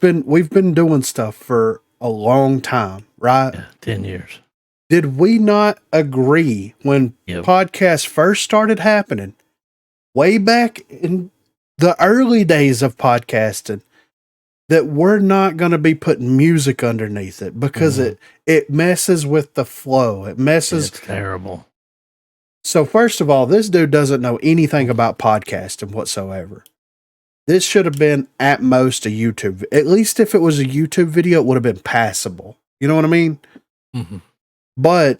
Speaker 1: We've been doing stuff for a long time, right?
Speaker 3: Yeah, 10 years.
Speaker 1: Did we not agree when podcasts first started happening, way back in the early days of podcasting, that we're not going to be putting music underneath it because it messes with the flow. It messes.
Speaker 3: It's terrible.
Speaker 1: So first of all, this dude doesn't know anything about podcasting whatsoever. This should have been at most a YouTube. At least if it was a YouTube video, it would have been passable. You know what I mean?
Speaker 3: Mm-hmm.
Speaker 1: But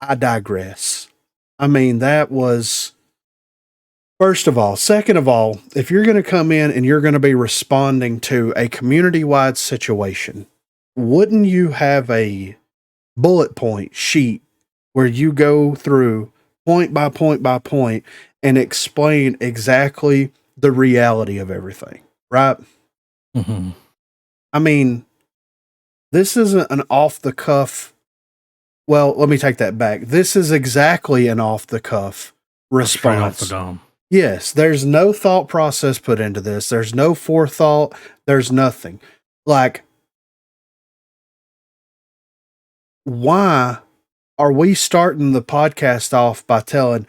Speaker 1: I digress. I mean, that was first of all. Second of all, if you're going to come in and you're going to be responding to a community-wide situation, wouldn't you have a bullet point sheet where you go through point by point by point and explain exactly the reality of everything, right?
Speaker 3: Mm-hmm.
Speaker 1: I mean, this isn't an off-the-cuff. Well, let me take that back. This is exactly an off-the-cuff response.
Speaker 3: Straight off the dome.
Speaker 1: Yes, there's no thought process put into this. There's no forethought. There's nothing. Like, why are we starting the podcast off by telling,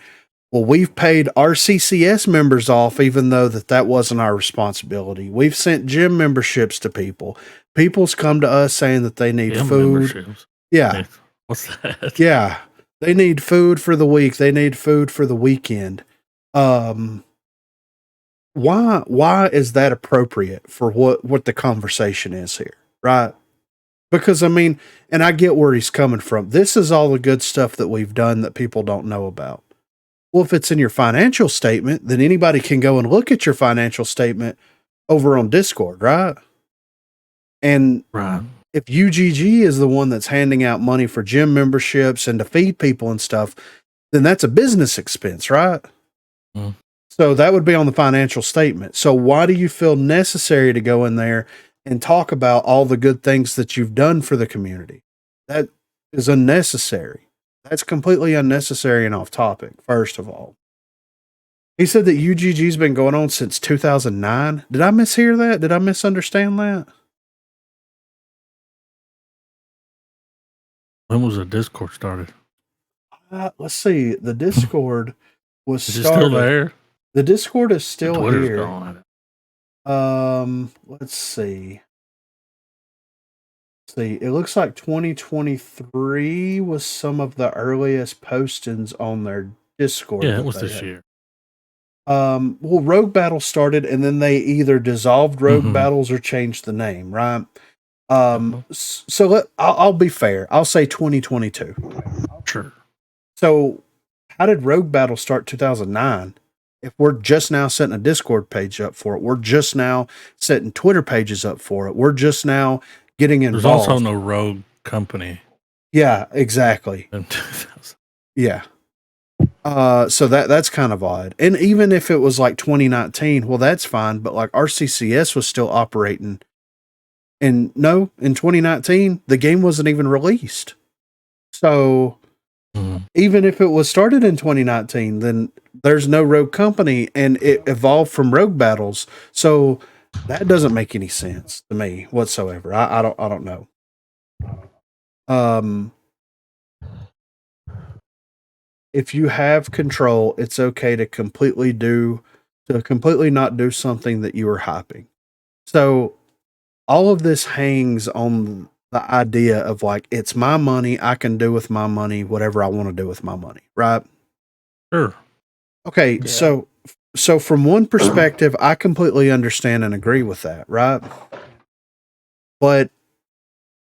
Speaker 1: well, we've paid our CCS members off, even though that wasn't our responsibility. We've sent gym memberships to people. People's come to us saying that they need
Speaker 3: Gym
Speaker 1: food.
Speaker 3: memberships?
Speaker 1: Yeah.
Speaker 3: What's that?
Speaker 1: Yeah. They need food for the week. They need food for the weekend. Why is that appropriate for what the conversation is here? Right. Because I mean, and I get where he's coming from. This is all the good stuff that we've done that people don't know about. Well, if it's in your financial statement, then anybody can go and look at your financial statement over on Discord, right? And if UGG is the one that's handing out money for gym memberships and to feed people and stuff, then that's a business expense, right?
Speaker 3: Mm.
Speaker 1: So that would be on the financial statement. So why do you feel necessary to go in there and talk about all the good things that you've done for the community? That is unnecessary. That's completely unnecessary and off topic, first of all. He said that UGG's been going on since 2009. Did I mishear that? Did I misunderstand that?
Speaker 3: When was the Discord started?
Speaker 1: Let's see. The Discord was
Speaker 3: Is it
Speaker 1: started.
Speaker 3: still there?
Speaker 1: The Discord is still
Speaker 3: Twitter's
Speaker 1: here.
Speaker 3: gone.
Speaker 1: Let's see. It looks like 2023 was some of the earliest postings on their Discord.
Speaker 3: Yeah, it was this year.
Speaker 1: Well, Rogue Battle started, and then they either dissolved Rogue Battles or changed the name, right? So I'll be fair. I'll say 2022.
Speaker 3: Sure.
Speaker 1: So how did Rogue Battle start 2009? If we're just now setting a Discord page up for it, we're just now setting Twitter pages up for it, we're just now getting
Speaker 3: There's
Speaker 1: involved.
Speaker 3: also no Rogue Company
Speaker 1: Yeah, exactly.
Speaker 3: in 2000.
Speaker 1: Yeah. So that's kind of odd. And even if it was like 2019, well, that's fine. But like RCCS was still operating. And no, in 2019, the game wasn't even released. So even if it was started in 2019, then there's no Rogue Company and it evolved from Rogue Battles. So that doesn't make any sense to me whatsoever. I don't know. If you have control, it's okay to completely not do something that you are hyping. So all of this hangs on the idea of like, it's my money. I can do with my money whatever I want to do with my money. Right.
Speaker 3: Sure.
Speaker 1: Okay.
Speaker 4: Yeah.
Speaker 1: So from one perspective, I completely understand and agree with that. Right. But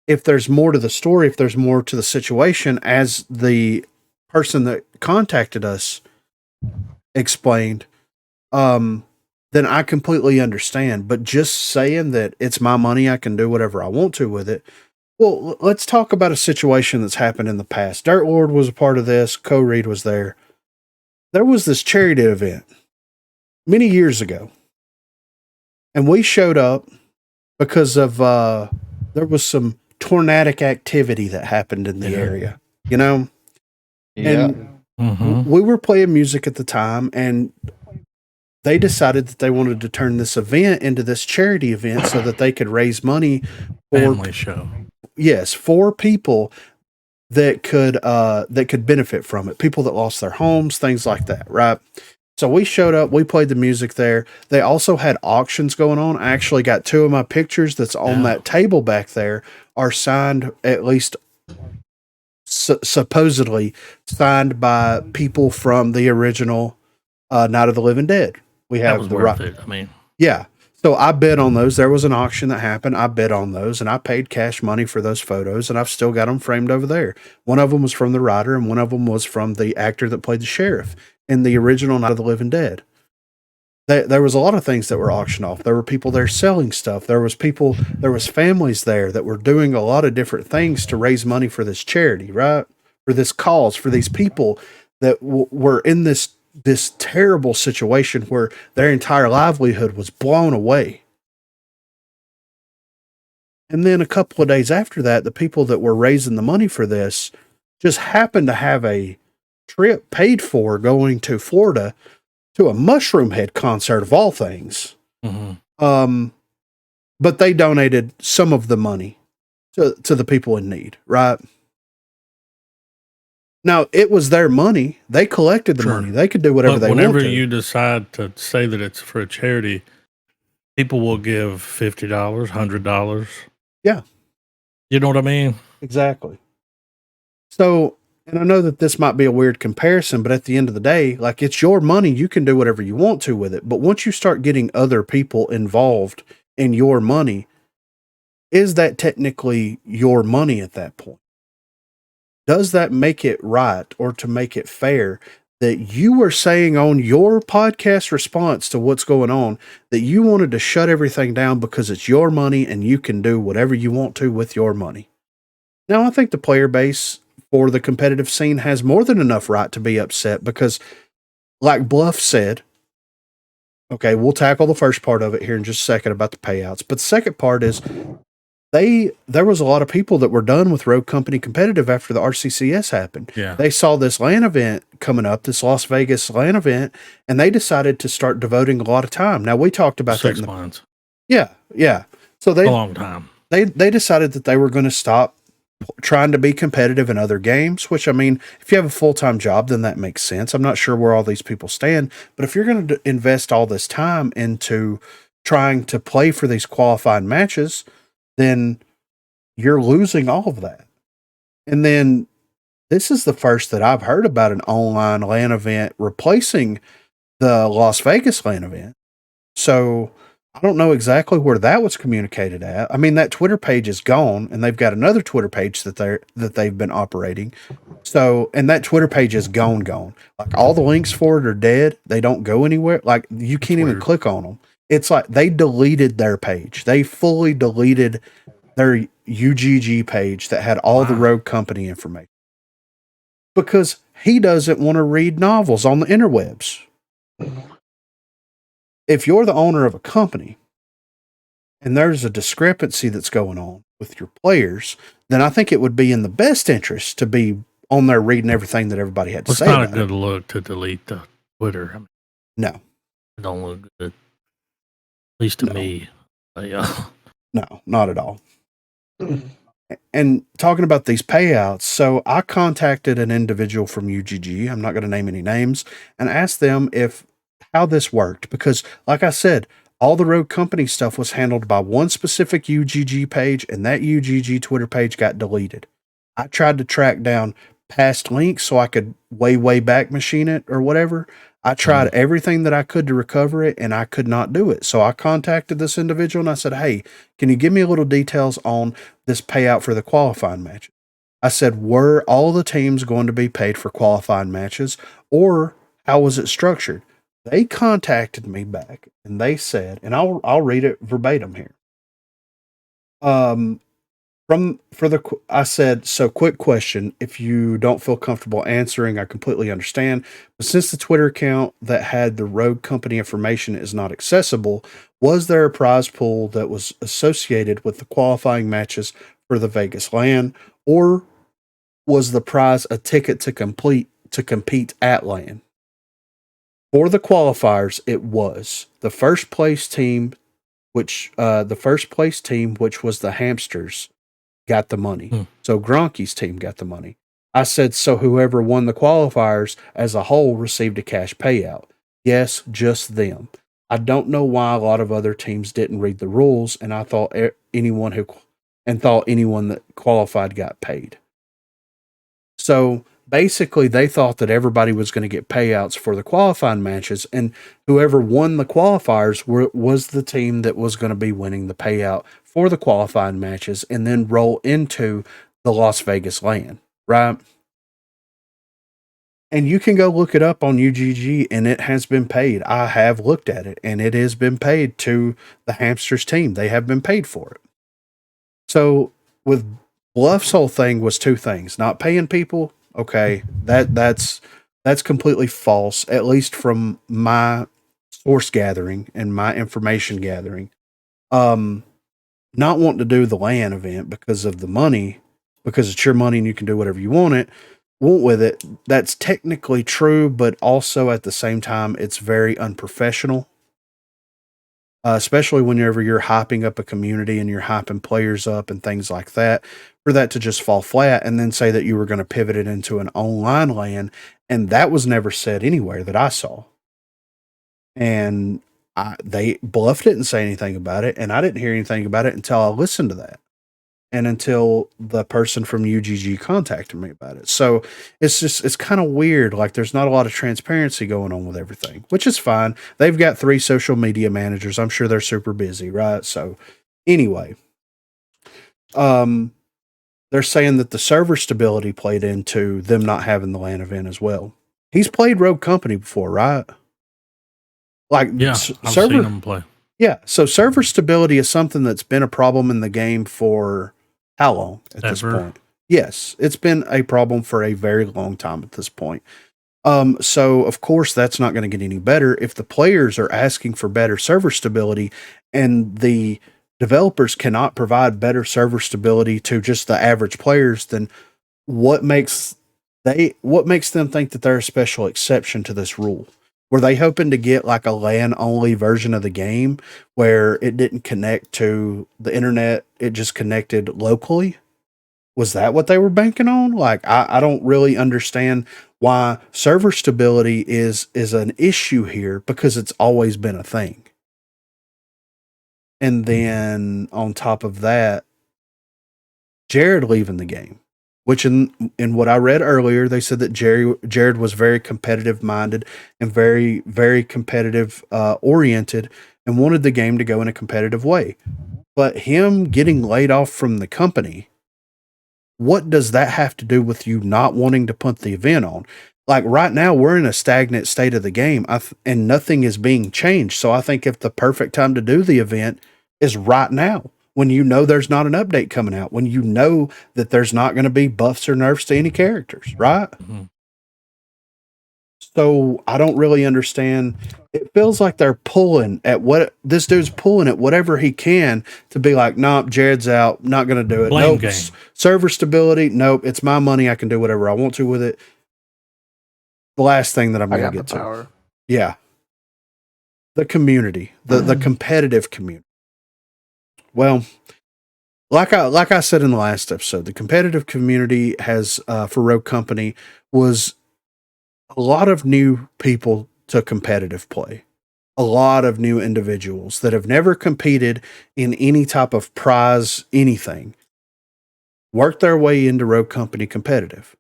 Speaker 1: if there's more to the story, if there's more to the situation, as the person that contacted us explained, then I completely understand. But just saying that it's my money, I can do whatever I want to with it. Well, let's talk about a situation that's happened in the past. Dirt Lord was a part of this. Co-Reed was there. There was this charity event many years ago. And we showed up because of, there was some tornadic activity that happened in the area, you know?
Speaker 2: Yeah.
Speaker 1: And we were playing music at the time, and they decided that they wanted to turn this event into this charity event so that they could raise money for
Speaker 3: Family show.
Speaker 1: Yes, for people that could benefit from it. People that lost their homes, things like that, right? So we showed up, we played the music there. They also had auctions going on. I actually got two of my pictures that's on that table back there are signed, at least supposedly signed by people from the original Night of the Living Dead. We
Speaker 3: That
Speaker 1: have
Speaker 3: was
Speaker 1: the
Speaker 3: worth
Speaker 1: right.
Speaker 3: it. I mean,
Speaker 1: Yeah. So I bid on those. There was an auction that happened. I bid on those and I paid cash money for those photos, and I've still got them framed over there. One of them was from the writer and one of them was from the actor that played the sheriff in the original Night of the Living Dead. There was a lot of things that were auctioned off. There were people there selling stuff. There was families there that were doing a lot of different things to raise money for this charity, right? For this cause, for these people that were in this terrible situation where their entire livelihood was blown away. And then a couple of days after that, the people that were raising the money for this just happened to have a trip paid for going to Florida to a Mushroom Head concert of all things. But they donated some of the money to the people in need, right? Now, it was their money. They collected the money. They could do whatever they want to.
Speaker 3: Whenever you decide to say that it's for a charity, people will give $50, $100.
Speaker 1: Yeah.
Speaker 3: You know what I mean?
Speaker 1: Exactly. So, and I know that this might be a weird comparison, but at the end of the day, like, it's your money. You can do whatever you want to with it. But once you start getting other people involved in your money, is that technically your money at that point? Does that make it right, or to make it fair, that you were saying on your podcast response to what's going on that you wanted to shut everything down because it's your money and you can do whatever you want to with your money? Now, I think the player base for the competitive scene has more than enough right to be upset because, like Bluff said, okay, we'll tackle the first part of it here in just a second about the payouts. But the second part is there was a lot of people that were done with Rogue Company Competitive after the RCCS happened.
Speaker 3: Yeah.
Speaker 1: They saw this LAN event coming up, this Las Vegas LAN event, and they decided to start devoting a lot of time. Now, we talked about
Speaker 3: 6
Speaker 1: that.
Speaker 3: months.
Speaker 1: Yeah. So
Speaker 3: A long time.
Speaker 1: They decided that they were going to stop trying to be competitive in other games, which, I mean, if you have a full-time job, then that makes sense. I'm not sure where all these people stand, but if you're going to invest all this time into trying to play for these qualifying matches, then you're losing all of that. And then this is the first that I've heard about an online LAN event replacing the Las Vegas LAN event. So I don't know exactly where that was communicated at. I mean, that Twitter page is gone, and they've got another Twitter page that they've been operating. So, and that Twitter page is gone. Like all the links for it are dead. They don't go anywhere. Like you can't even
Speaker 3: weird.
Speaker 1: click on them. It's like they deleted their page. They fully deleted their UGG page that had all the Rogue Company information because he doesn't want to read novels on the interwebs. If you're the owner of a company and there's a discrepancy that's going on with your players, then I think it would be in the best interest to be on there reading everything that everybody had to
Speaker 3: It's
Speaker 1: say
Speaker 3: not a
Speaker 1: about
Speaker 3: good
Speaker 1: it.
Speaker 3: look to delete the Twitter. I mean,
Speaker 1: No,
Speaker 3: it don't look good. At least to
Speaker 1: No.
Speaker 3: me.
Speaker 1: no, not at all. And talking about these payouts, so I contacted an individual from UGG, I'm not going to name any names, and asked them how this worked. Because, like I said, all the Rogue Company stuff was handled by one specific UGG page, and that UGG Twitter page got deleted. I tried to track down past links so I could way back machine it or whatever. I tried everything that I could to recover it, and I could not do it. So I contacted this individual and I said, hey, can you give me a little details on this payout for the qualifying matches? I said, were all the teams going to be paid for qualifying matches, or how was it structured? They contacted me back and they said, and I'll read it verbatim here. I said, so quick question. If you don't feel comfortable answering, I completely understand. But since the Twitter account that had the Rogue Company information is not accessible, was there a prize pool that was associated with the qualifying matches for the Vegas LAN, or was the prize a ticket to compete at LAN? For the qualifiers, it was the first place team, which was the Hamsters, got the money. So Gronky's team got the money. I said, so whoever won the qualifiers as a whole received a cash payout. Yes, just them. I don't know why a lot of other teams didn't read the rules, and I thought anyone that qualified got paid. So basically, they thought that everybody was going to get payouts for the qualifying matches, and whoever won the qualifiers was the team that was going to be winning the payout for the qualifying matches and then roll into the Las Vegas LAN, right? And you can go look it up on UGG, and it has been paid. I have looked at it, and it has been paid to the Hamsters team. They have been paid for it. So with Bluff's whole thing was two things: not paying people. Okay, that's completely false, at least from my source gathering and my information gathering. Not wanting to do the LAN event because of the money, because it's your money and you can do whatever you want with it. That's technically true, but also at the same time, it's very unprofessional. Especially whenever you're hyping up a community and you're hyping players up and things like that, for that to just fall flat and then say that you were going to pivot it into an online LAN. And that was never said anywhere that I saw. And they Bluff didn't say anything about it. And I didn't hear anything about it until I listened to that. And until the person from UGG contacted me about it. So it's kind of weird. Like there's not a lot of transparency going on with everything, which is fine. They've got 3 social media managers. I'm sure they're super busy, right? So anyway, they're saying that the server stability played into them not having the LAN event as well. He's played Rogue Company before, right? Like
Speaker 3: yeah, I've seen him play.
Speaker 1: Yeah. So server stability is something that's been a problem in the game for how long at this point? Yes, it's been a problem for a very long time at this point. So of course that's not going to get any better if the players are asking for better server stability and the developers cannot provide better server stability to just the average players. Then what makes them think that they're a special exception to this rule? Were they hoping to get like a LAN only version of the game where it didn't connect to the internet? It just connected locally. Was that what they were banking on? Like, I don't really understand why server stability is an issue here, because it's always been a thing. And then on top of that, Jared leaving the game. which in what I read earlier, they said that Jared was very competitive minded and very, very competitive oriented and wanted the game to go in a competitive way. But him getting laid off from the company, what does that have to do with you not wanting to put the event on? Like right now, we're in a stagnant state of the game, and nothing is being changed. So I think if the perfect time to do the event is right now, when you know there's not an update coming out, when you know that there's not going to be buffs or nerfs to any characters, right?
Speaker 3: Mm-hmm.
Speaker 1: So I don't really understand. It feels like they're pulling at what this dude's pulling at whatever he can to be like, nope, Jared's out, not going to do it.
Speaker 3: Blame
Speaker 1: Nope,
Speaker 3: game.
Speaker 1: server stability. Nope, it's my money. I can do whatever I want to with it. The last thing that I'm
Speaker 2: I
Speaker 1: going
Speaker 2: got
Speaker 1: to
Speaker 2: the
Speaker 1: get to.
Speaker 2: power.
Speaker 1: Yeah. The community, the competitive community. Well, like I said in the last episode, the competitive community has, for Rogue Company, was a lot of new people to competitive play. A lot of new individuals that have never competed in any type of prize, anything, worked their way into Rogue Company competitive.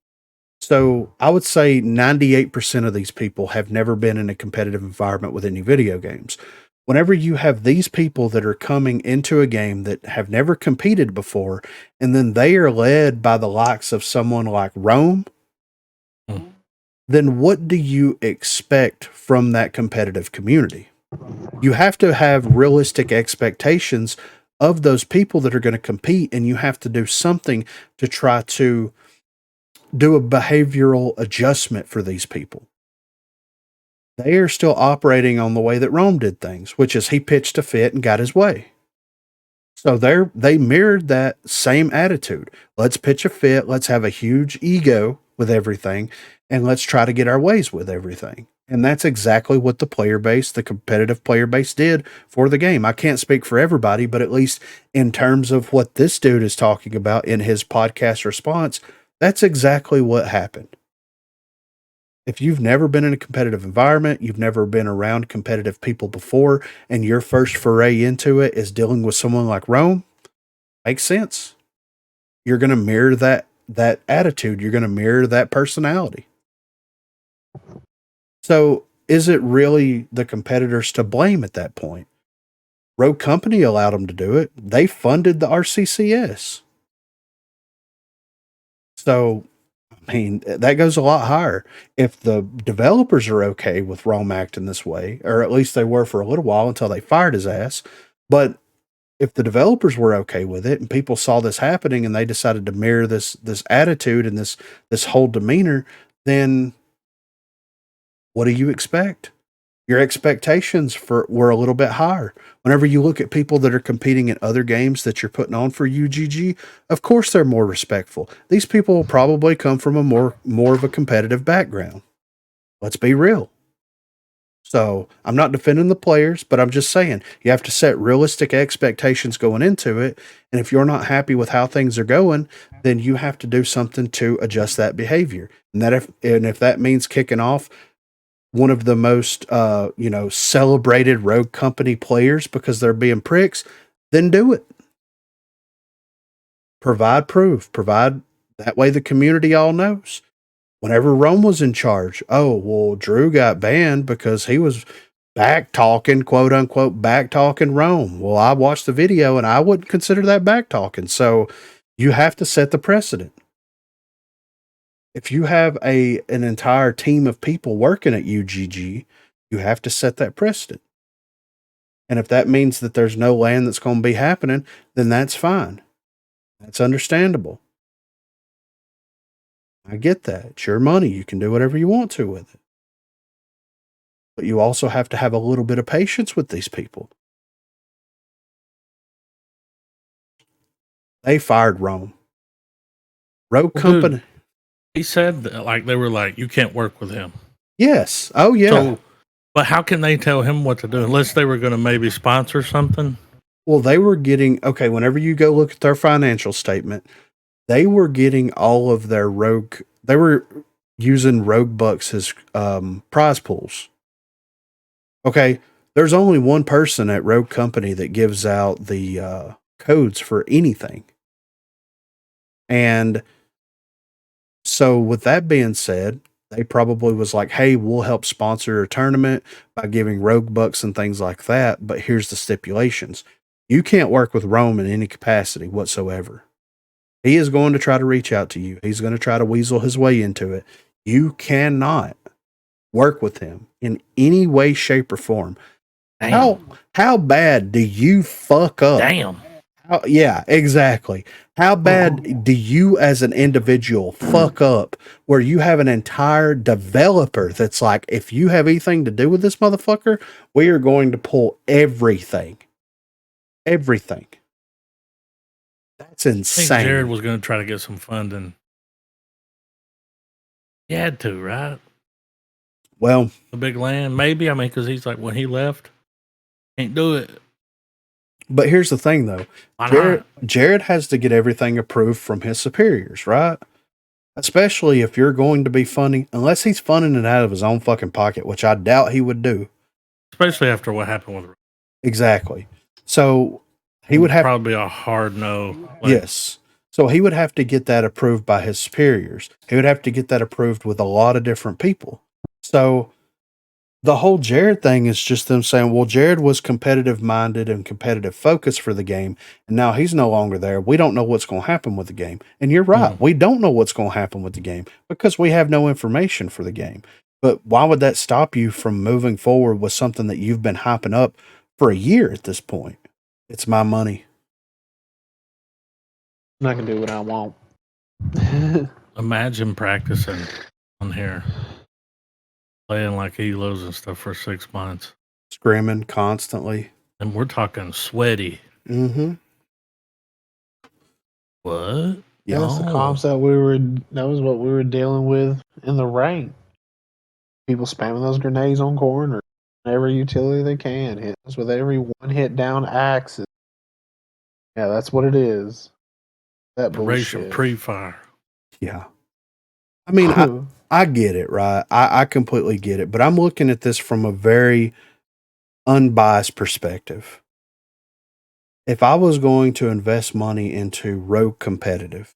Speaker 1: So I would say 98% of these people have never been in a competitive environment with any video games. Whenever you have these people that are coming into a game that have never competed before, and then they are led by the likes of someone like Rome, then what do you expect from that competitive community? You have to have realistic expectations of those people that are going to compete, and you have to do something to try to do a behavioral adjustment for these people. They are still operating on the way that Rome did things, which is he pitched a fit and got his way. So they mirrored that same attitude. Let's pitch a fit. Let's have a huge ego with everything, and let's try to get our ways with everything. And that's exactly what the player base, the competitive player base, did for the game. I can't speak for everybody, but at least in terms of what this dude is talking about in his podcast response, that's exactly what happened. If you've never been in a competitive environment, you've never been around competitive people before, and your first foray into it is dealing with someone like Rome, makes sense. You're going to mirror that attitude. You're going to mirror that personality. So is it really the competitors to blame at that point? Rogue Company allowed them to do it. They funded the RCCS. So, I mean, that goes a lot higher. If the developers are okay with Rome acting this way, or at least they were for a little while until they fired his ass, but if the developers were okay with it and people saw this happening and they decided to mirror this attitude and this whole demeanor, then what do you expect? Your expectations were a little bit higher. Whenever you look at people that are competing in other games that you're putting on for UGG, of course they're more respectful. These people will probably come from a more of a competitive background. Let's be real. So I'm not defending the players, but I'm just saying you have to set realistic expectations going into it. And if you're not happy with how things are going, then you have to do something to adjust that behavior. And if that means kicking off one of the most, celebrated Rogue Company players because they're being pricks, then do it. Provide proof. Provide that way the community all knows. Whenever Rome was in charge, Drew got banned because he was back talking, quote unquote, back talking Rome. Well, I watched the video and I wouldn't consider that back talking. So you have to set the precedent. If you have an entire team of people working at UGG, you have to set that precedent. And if that means that there's no land that's going to be happening, then that's fine. That's understandable. I get that. It's your money. You can do whatever you want to with it. But you also have to have a little bit of patience with these people. They fired Rome. Rogue Company.
Speaker 3: Dude, he said that, they were like, you can't work with him.
Speaker 1: Yes. Oh, yeah.
Speaker 3: So, but how can they tell him what to do unless they were going to maybe sponsor something?
Speaker 1: Well, they were getting, whenever you go look at their financial statement, they were getting all of their Rogue, they were using Rogue Bucks as prize pools. Okay, there's only one person at Rogue Company that gives out the codes for anything. And So with that being said, they probably was like, hey, we'll help sponsor a tournament by giving Rogue Bucks and things like that. But here's the stipulations. You can't work with Rome in any capacity whatsoever. He is going to try to reach out to you. He's going to try to weasel his way into it. You cannot work with him in any way, shape, or form. How bad do you fuck up?
Speaker 3: Damn.
Speaker 1: Yeah, exactly. How bad do you as an individual fuck up where you have an entire developer that's like, if you have anything to do with this motherfucker, we are going to pull everything. Everything. That's
Speaker 3: I think
Speaker 1: insane.
Speaker 3: Jared was going to try to get some funding. He had to, right?
Speaker 1: Well,
Speaker 3: The big land, maybe. I mean, because he's like, when he left, can't do it.
Speaker 1: but here's the thing though.
Speaker 3: Why not?
Speaker 1: Jared has to get everything approved from his superiors, right? Especially if you're going to be funding, unless he's funding it out of his own fucking pocket, which I doubt he would do.
Speaker 3: Especially after what happened with
Speaker 1: Exactly. So he would have
Speaker 3: probably a hard no. Like,
Speaker 1: yes. So he would have to get that approved by his superiors. He would have to get that approved with a lot of different people. So the whole Jared thing is just them saying, well, Jared was competitive minded and competitive focused for the game, and now he's no longer there. We don't know what's going to happen with the game. And you're right. We don't know what's going to happen with the game because we have no information for the game. But why would that stop you from moving forward with something that you've been hyping up for a year at this point? It's my money.
Speaker 4: I can do what I want.
Speaker 3: Imagine practicing on here, playing like Elos and stuff for 6 months.
Speaker 1: Screaming constantly.
Speaker 3: And we're talking sweaty.
Speaker 1: Mm-hmm.
Speaker 3: What?
Speaker 4: Yeah, that's the comps that was what we were dealing with in the rank. People spamming those grenades on corner. Every utility they can. Hit us with every one hit down axis. Yeah, that's what it is. That
Speaker 3: Racial
Speaker 4: bullshit.
Speaker 3: pre-fire.
Speaker 1: Yeah. I mean, I get it, right? I completely get it. But I'm looking at this from a very unbiased perspective. If I was going to invest money into Rogue Competitive,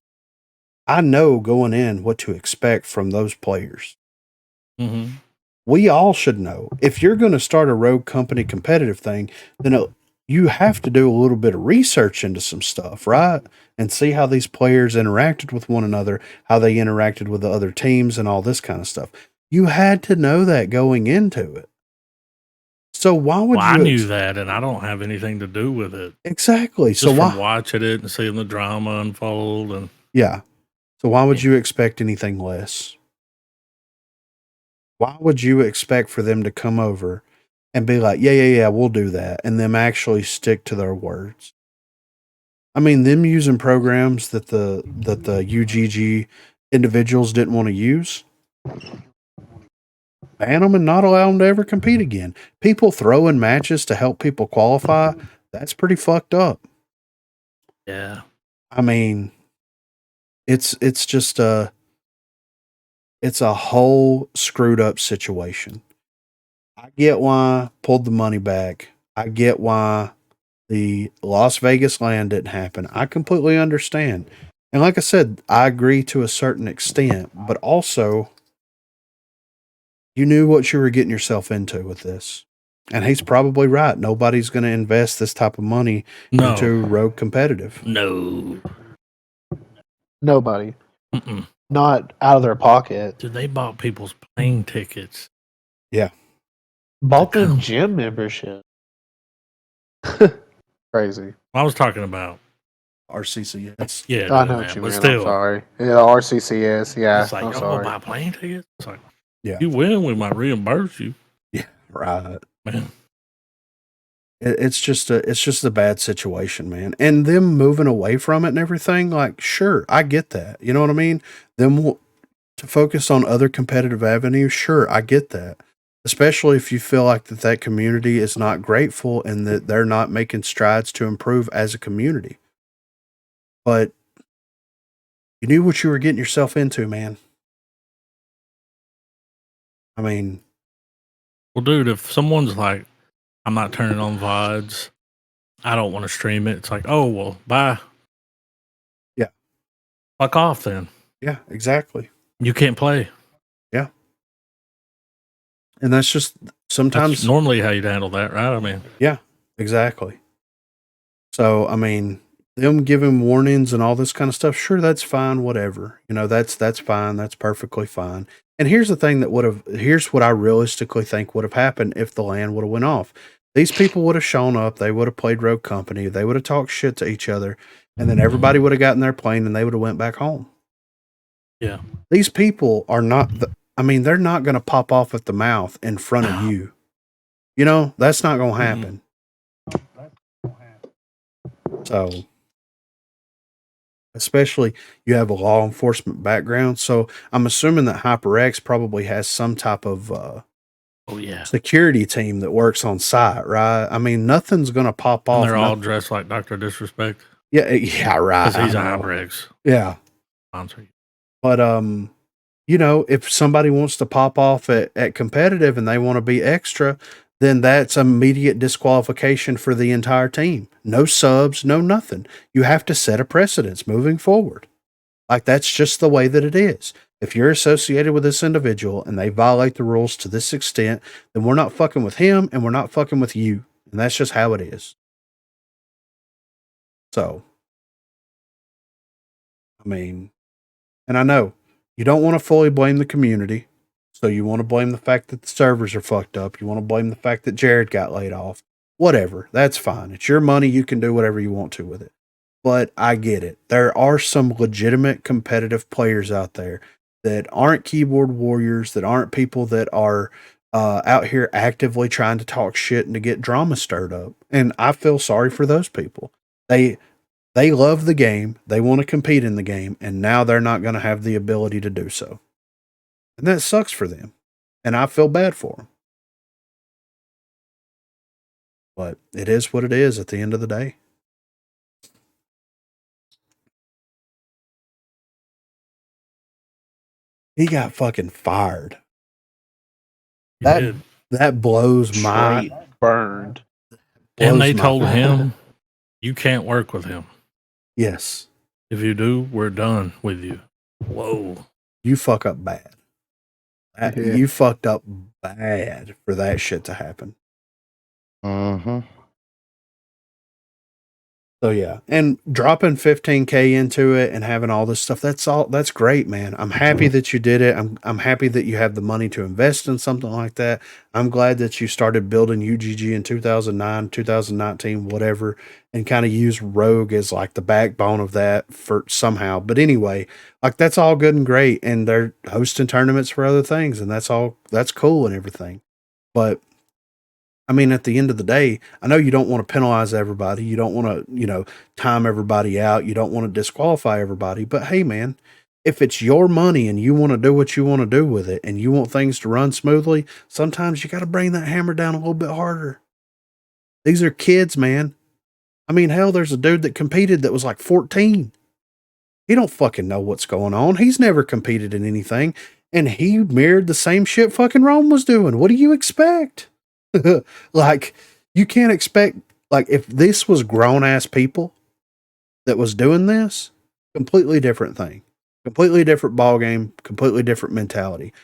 Speaker 1: I know going in what to expect from those players.
Speaker 3: Mm-hmm.
Speaker 1: We all should know. If you're going to start a Rogue Company competitive thing, then you have to do a little bit of research into some stuff, right? And see how these players interacted with one another, how they interacted with the other teams, and all this kind of stuff. You had to know that going into it. So why would you?
Speaker 3: I knew that, and I don't have anything to do with it.
Speaker 1: Exactly.
Speaker 3: Just
Speaker 1: So
Speaker 3: from
Speaker 1: why
Speaker 3: watching it and seeing the drama unfold, and
Speaker 1: yeah. So why would you expect anything less? Why would you expect for them to come over and be like, yeah, we'll do that, and them actually stick to their words? I mean, them using programs that the UGG individuals didn't want to use, ban them and not allow them to ever compete again. People throwing matches to help people qualify, that's pretty fucked up.
Speaker 3: yeah.
Speaker 1: I mean, it's just it's a whole screwed up situation. I get why pulled the money back. I get why the Las Vegas land didn't happen. I completely understand. And like I said, I agree to a certain extent, but also you knew what you were getting yourself into with this. And he's probably right. Nobody's going to invest this type of money into Rogue Competitive.
Speaker 3: No.
Speaker 4: Nobody.
Speaker 3: Mm-mm.
Speaker 4: Not out of their pocket.
Speaker 3: Dude, they bought people's plane tickets.
Speaker 1: Yeah.
Speaker 4: Bought the gym membership. Crazy.
Speaker 3: I was talking about
Speaker 1: RCCS.
Speaker 3: Yeah,
Speaker 4: I know what you
Speaker 3: but
Speaker 4: mean.
Speaker 3: still,
Speaker 4: I'm sorry. Yeah, RCCS. Yeah,
Speaker 3: it's like,
Speaker 4: I'm
Speaker 3: y'all
Speaker 4: sorry.
Speaker 3: gonna buy plane tickets? It's like,
Speaker 1: Yeah.
Speaker 3: you win, we might reimburse you.
Speaker 1: Yeah, right.
Speaker 3: Man,
Speaker 1: It's just a bad situation, man. And them moving away from it and everything, like, sure, I get that. You know what I mean? Them to focus on other competitive avenues, sure, I get that. Especially if you feel like that community is not grateful and that they're not making strides to improve as a community. But you knew what you were getting yourself into, man. I mean,
Speaker 3: well, dude, if someone's like, I'm not turning on VODs, I don't want to stream it. It's like, oh, well, bye.
Speaker 1: Yeah.
Speaker 3: Fuck off then.
Speaker 1: yeah, exactly.
Speaker 3: You can't play.
Speaker 1: And that's just sometimes
Speaker 3: That's normally how you'd handle that, right? I mean,
Speaker 1: yeah, exactly. So, I mean, them giving warnings and all this kind of stuff, sure, that's fine, whatever. That's fine. That's perfectly fine. And here's the thing here's what I realistically think would have happened if the land would have went off. These people would have shown up, they would have played Rogue Company, they would have talked shit to each other, and then everybody would have gotten their plane and they would have went back home.
Speaker 3: yeah.
Speaker 1: These people are not they're not going to pop off at the mouth in front of you. That's not going to happen. So, especially you have a law enforcement background. So I'm assuming that HyperX probably has some type of security team that works on site, right? I mean, nothing's going to pop off.
Speaker 3: And they're all dressed like Dr. Disrespect.
Speaker 1: Yeah, right.
Speaker 3: Because he's a HyperX.
Speaker 1: Yeah.
Speaker 3: Sponsor.
Speaker 1: But, if somebody wants to pop off at competitive and they want to be extra, then that's immediate disqualification for the entire team. No subs, no nothing. You have to set a precedence moving forward. Like, that's just the way that it is. If you're associated with this individual and they violate the rules to this extent, then we're not fucking with him and we're not fucking with you. And that's just how it is. So, I mean, and I know you don't want to fully blame the community. So you want to blame the fact that the servers are fucked up. You want to blame the fact that Jared got laid off. Whatever. That's fine. It's your money. You can do whatever you want to with it. But I get it. There are some legitimate competitive players out there that aren't keyboard warriors, that aren't people that are out here actively trying to talk shit and to get drama stirred up. And I feel sorry for those people. They love the game. They want to compete in the game. And now they're not going to have the ability to do so. And that sucks for them. And I feel bad for them. But it is what it is at the end of the day. He got fucking fired. That blows my...
Speaker 4: burned.
Speaker 3: And they told him, you can't work with him.
Speaker 1: Yes.
Speaker 3: If you do, we're done with you. Whoa.
Speaker 1: You fuck up bad. You fucked up bad for that shit to happen.
Speaker 2: Mm-hmm.
Speaker 1: So yeah, and dropping 15K into it and having all this stuff, that's great, man. I'm happy that you did it. I'm happy that you have the money to invest in something like that. I'm glad that you started building UGG in 2009, 2019, whatever, and kind of use Rogue as like the backbone of that for somehow. But anyway, like that's all good and great, and they're hosting tournaments for other things, and that's cool and everything. But I mean, at the end of the day, I know you don't want to penalize everybody. You don't want to, time everybody out. You don't want to disqualify everybody. But hey, man, if it's your money and you want to do what you want to do with it and you want things to run smoothly, sometimes you got to bring that hammer down a little bit harder. These are kids, man. I mean, hell, there's a dude that competed that was like 14. He don't fucking know what's going on. He's never competed in anything. And he mirrored the same shit fucking Rome was doing. What do you expect? Like, you can't expect, like, if this was grown ass people that was doing this, completely different thing, completely different ball game, completely different mentality.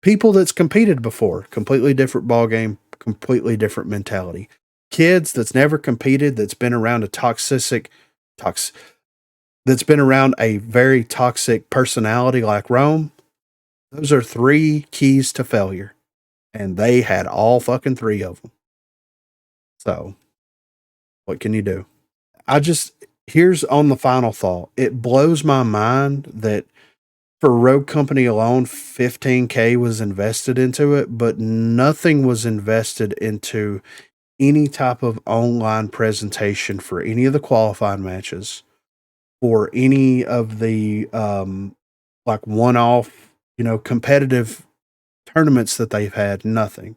Speaker 1: People that's competed before, completely different ball game, completely different mentality. Kids that's never competed, that's been around that's been around a very toxic personality like Rome. Those are 3 keys to failure. And they had all fucking 3 of them. So, what can you do? Here's on the final thought. It blows my mind that for Rogue Company alone, 15K was invested into it, but nothing was invested into any type of online presentation for any of the qualifying matches or any of the, like one-off, competitive tournaments that they've had. Nothing.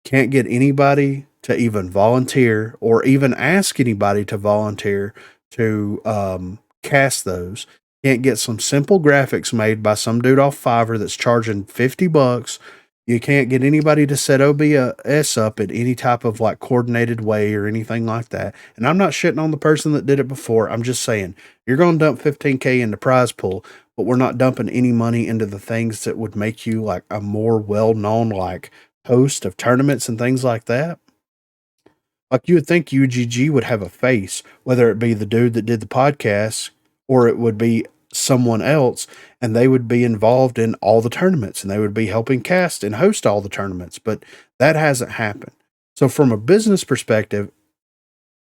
Speaker 1: Can't get anybody to even volunteer or even ask anybody to volunteer to cast those. Can't get some simple graphics made by some dude off Fiverr that's charging $50 You can't get anybody to set OBS up in any type of like coordinated way or anything like that. And I'm not shitting on the person that did it before. I'm just saying you're going to dump 15K in the prize pool, but we're not dumping any money into the things that would make you like a more well-known like host of tournaments and things like that. Like you would think UGG would have a face, whether it be the dude that did the podcast or it would be someone else, and they would be involved in all the tournaments and they would be helping cast and host all the tournaments. But that hasn't happened. So from a business perspective,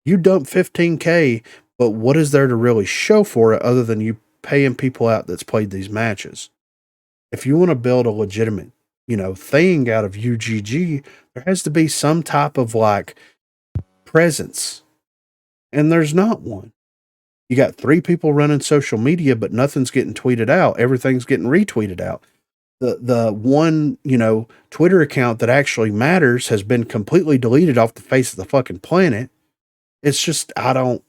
Speaker 1: you dump 15K, but what is there to really show for it other than you paying people out that's played these matches? If you want to build a legitimate, thing out of UGG, there has to be some type of like presence. And there's not one. You got 3 people running social media, but nothing's getting tweeted out. Everything's getting retweeted out. The one, Twitter account that actually matters has been completely deleted off the face of the fucking planet. It's just, I don't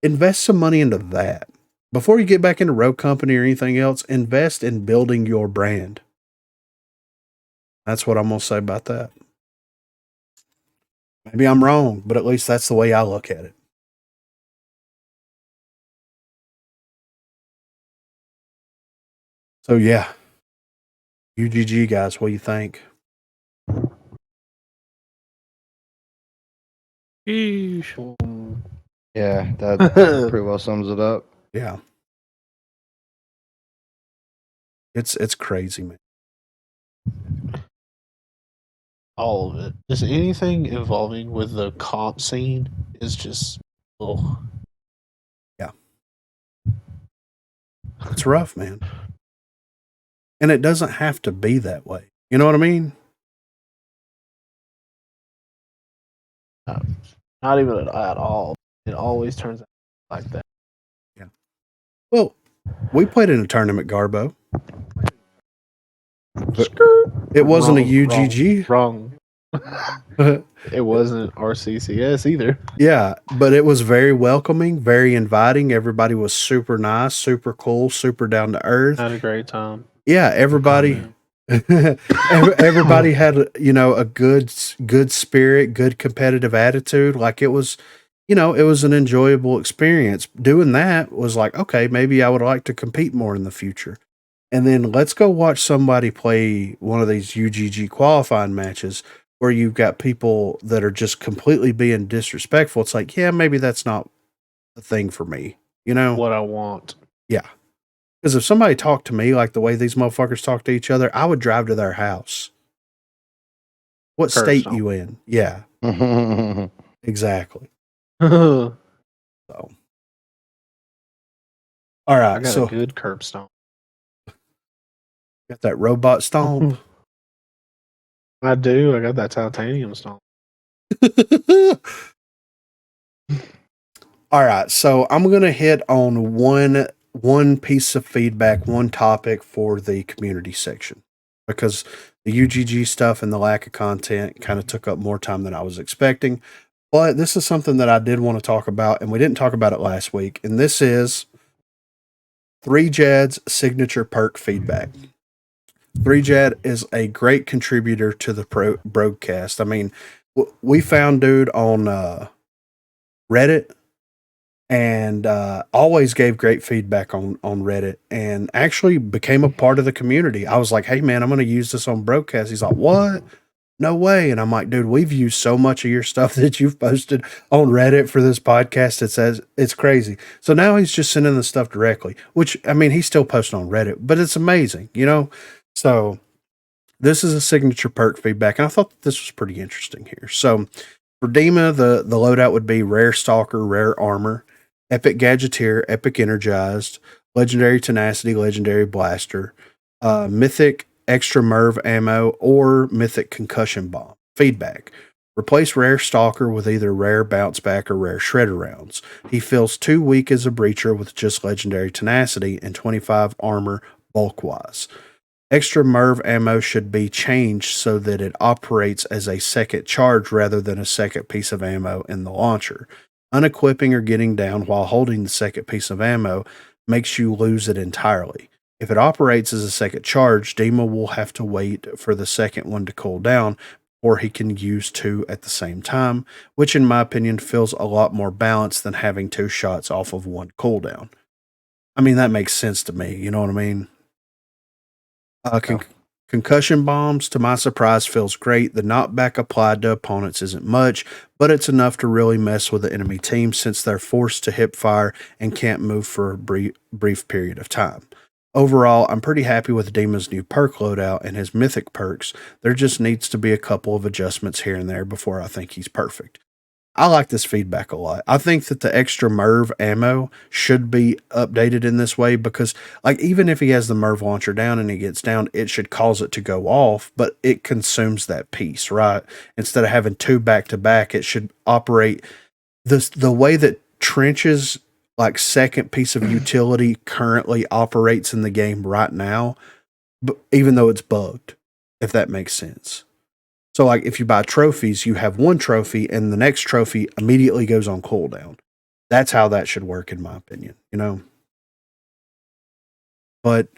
Speaker 1: invest some money into that. Before you get back into Rogue Company or anything else, invest in building your brand. That's what I'm going to say about that. Maybe I'm wrong, but at least that's the way I look at it. So yeah, UGG guys, what do you think?
Speaker 3: Sheesh.
Speaker 2: Yeah, that pretty well sums it up.
Speaker 1: Yeah, it's crazy, man.
Speaker 4: All of it. Just anything involving with the comp scene is just, oh.
Speaker 1: Yeah, it's rough, man. And it doesn't have to be that way. You know what I mean?
Speaker 4: Not even at all. It always turns out like that.
Speaker 1: Yeah. Well, we played in a tournament, Garbo. It wasn't a UGG.
Speaker 4: Wrong. It wasn't RCCS either.
Speaker 1: Yeah, but it was very welcoming, very inviting. Everybody was super nice, super cool, super down to earth.
Speaker 4: Had a great time.
Speaker 1: Yeah, everybody everybody had a good spirit, good competitive attitude. Like it was an enjoyable experience. Doing that was like, okay, maybe I would like to compete more in the future. And then let's go watch somebody play one of these UGG qualifying matches where you've got people that are just completely being disrespectful. It's like, yeah, maybe that's not the thing for me.
Speaker 4: What I want.
Speaker 1: Yeah. Because if somebody talked to me like the way these motherfuckers talk to each other, I would drive to their house. What state you in? Yeah. Exactly. So. All right.
Speaker 4: I got a good curb stomp.
Speaker 1: Got that robot stomp?
Speaker 4: I do. I got that titanium stomp.
Speaker 1: All right. So I'm going to hit on one piece of feedback, one topic for the community section, because the UGG stuff and the lack of content kind of took up more time than I was expecting. But this is something that I did want to talk about, and we didn't talk about it last week. And this is 3Jad's signature perk feedback. 3Jad is a great contributor to the BROGUECAST. I mean, we found dude on Reddit, and always gave great feedback on Reddit, and actually became a part of the community. I was like, hey man, I'm going to use this on BROGUECAST. He's like, what? No way. And I'm like, dude, we've used so much of your stuff that you've posted on Reddit for this podcast. It's crazy. So now he's just sending the stuff directly, which, I mean, he's still posting on Reddit, but it's amazing, So this is a signature perk feedback, and I thought that this was pretty interesting here. So for Dima, the loadout would be Rare Stalker, Rare Armor, Epic Gadgeteer, Epic Energized, Legendary Tenacity, Legendary Blaster, Mythic Extra Merv Ammo, or Mythic Concussion Bomb. Feedback. Replace Rare Stalker with either Rare Bounce Back or Rare Shredder rounds. He feels too weak as a breacher with just Legendary Tenacity and 25 armor bulk-wise. Extra Merv ammo should be changed so that it operates as a second charge rather than a second piece of ammo in the launcher. Unequipping or getting down while holding the second piece of ammo makes you lose it entirely. If it operates as a second charge, Dima will have to wait for the second one to cool down, or he can use two at the same time, which in my opinion feels a lot more balanced than having two shots off of one cooldown. I mean, that makes sense to me. You know what I mean? Concussion bombs, to my surprise, feels great. The knockback applied to opponents isn't much, but it's enough to really mess with the enemy team since they're forced to hip fire and can't move for a brief period of time. Overall, I'm pretty happy with Dima's new perk loadout and his mythic perks. There just needs to be a couple of adjustments here and there before I think he's perfect. I like this feedback a lot. I think that the extra Merv ammo should be updated in this way because, like, even if he has the Merv launcher down and he gets down, it should cause it to go off, but it consumes that piece, right? Instead of having two back to back, it should operate the way that Trench's like second piece of utility currently operates in the game right now, but even though it's bugged, if that makes sense. So, like, if you buy trophies, you have one trophy, and the next trophy immediately goes on cooldown. That's how that should work, in my opinion, you know? But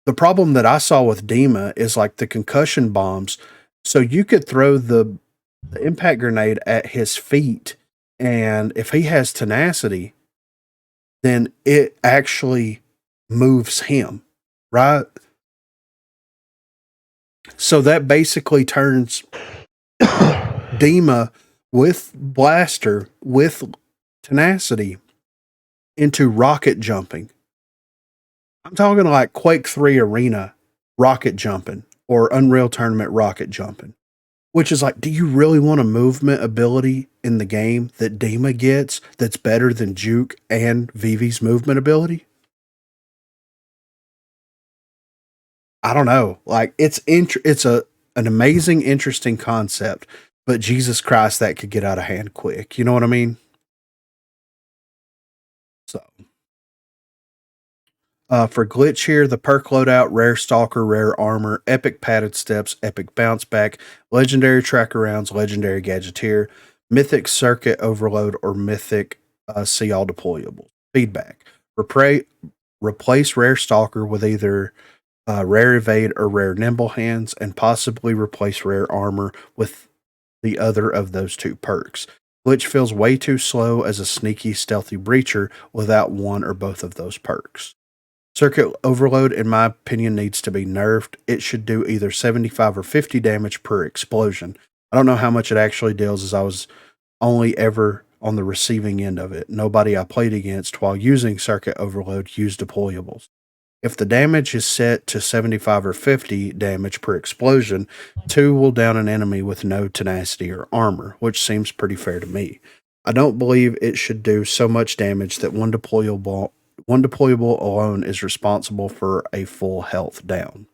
Speaker 1: the problem that I saw with Dima is, like, the concussion bombs. So you could throw the impact grenade at his feet, and if he has tenacity, then it actually moves him, right? So that basically turns Dima with blaster with tenacity into rocket jumping. I'm talking like Quake 3 Arena rocket jumping or Unreal Tournament rocket jumping, which is like, do you really want a movement ability in the game that Dima gets that's better than Juke and Vivi's movement ability? I don't know. Like, it's an amazing, interesting concept, but Jesus Christ, that could get out of hand quick. You know what I mean? So, for glitch here, the perk loadout, rare stalker, rare armor, epic padded steps, epic bounce back, legendary tracker rounds, legendary gadgeteer, mythic circuit overload, or mythic see all deployable. Feedback: replace rare stalker with either rare evade or rare nimble hands, and possibly replace rare armor with the other of those two perks. Glitch feels way too slow as a sneaky, stealthy breacher without one or both of those perks. Circuit overload, in my opinion, needs to be nerfed. It should do either 75 or 50 damage per explosion. I don't know how much it actually deals, as I was only ever on the receiving end of it. Nobody I played against while using circuit overload used deployables. If the damage is set to 75 or 50 damage per explosion, 2 will down an enemy with no tenacity or armor, which seems pretty fair to me. I don't believe it should do so much damage that one deployable alone is responsible for a full health down.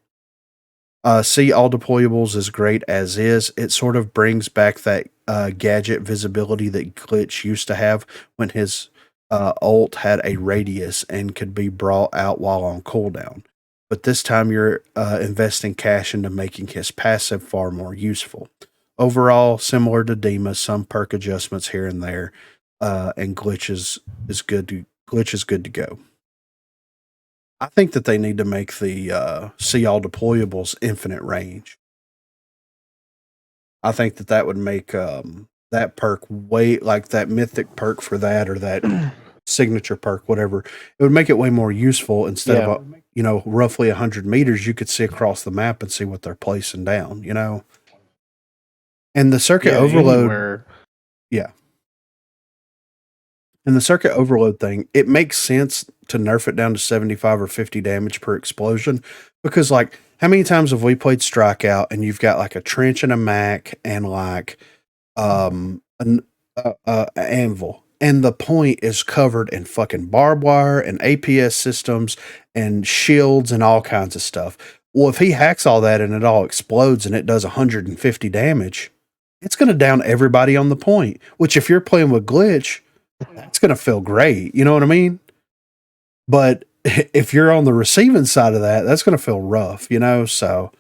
Speaker 1: See all deployables is great as is. It sort of brings back that gadget visibility that Glitch used to have when his ult had a radius and could be brought out while on cooldown. But this time you're investing cash into making his passive far more useful. Overall, similar to Dima, some perk adjustments here and there, and Glitch is good to go. I think that they need to make the see all deployables infinite range. I think that would make that perk way, like that mythic perk for that, or that signature perk, whatever. It would make it way more useful. Instead of roughly 100 meters, you could see across the map and see what they're placing down. And the circuit overload,
Speaker 4: Anywhere.
Speaker 1: and the circuit overload thing, it makes sense to nerf it down to 75 or 50 damage per explosion, because, like, how many times have we played Strikeout and you've got like a trench and a Mac and like an anvil, and the point is covered in fucking barbed wire and APS systems and shields and all kinds of stuff. Well, if he hacks all that and it all explodes and it does 150 damage, it's going to down everybody on the point, which if you're playing with Glitch, that's going to feel great. You know what I mean? But if you're on the receiving side of that, that's going to feel rough, so,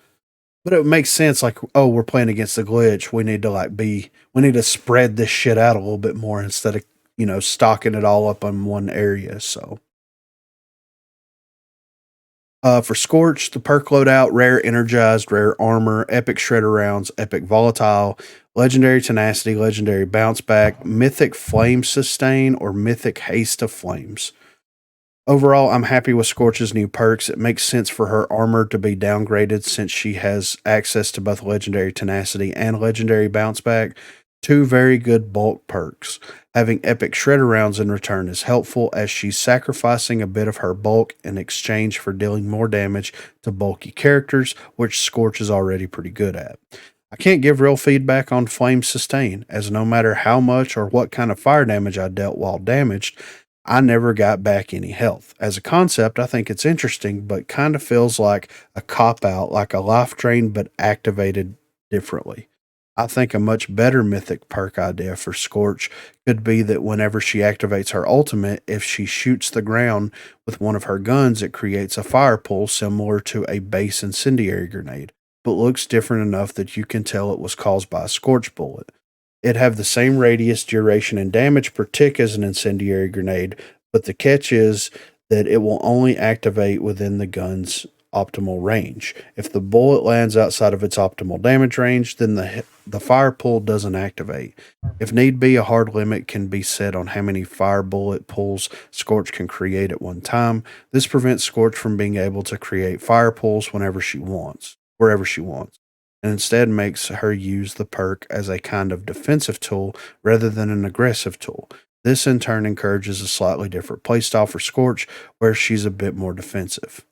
Speaker 1: but it makes sense. Like, oh, we're playing against the Glitch. We need to we need to spread this shit out a little bit more instead of, stocking it all up in one area. So For Scorch, the perk loadout, rare energized, rare armor, epic shredder rounds, epic volatile, legendary tenacity, legendary bounce back, mythic flame sustain, or mythic haste of flames. Overall, I'm happy with Scorch's new perks. It makes sense for her armor to be downgraded since she has access to both legendary tenacity and legendary bounce back. Two very good bulk perks. Having epic shredder rounds in return is helpful as she's sacrificing a bit of her bulk in exchange for dealing more damage to bulky characters, which Scorch is already pretty good at. I can't give real feedback on Flame Sustain, as no matter how much or what kind of fire damage I dealt while damaged, I never got back any health. As a concept, I think it's interesting, but kind of feels like a cop-out, like a life drain, but activated differently. I think a much better mythic perk idea for Scorch could be that whenever she activates her ultimate, if she shoots the ground with one of her guns, it creates a fire pool similar to a base incendiary grenade, but looks different enough that you can tell it was caused by a Scorch bullet. It'd have the same radius, duration, and damage per tick as an incendiary grenade, but the catch is that it will only activate within the gun's optimal range. If the bullet lands outside of its optimal damage range, then the fire pool doesn't activate. If need be, a hard limit can be set on how many fire bullet pools Scorch can create at one time. This prevents Scorch from being able to create fire pools wherever she wants, and instead makes her use the perk as a kind of defensive tool rather than an aggressive tool. This in turn encourages a slightly different playstyle for Scorch, where she's a bit more defensive.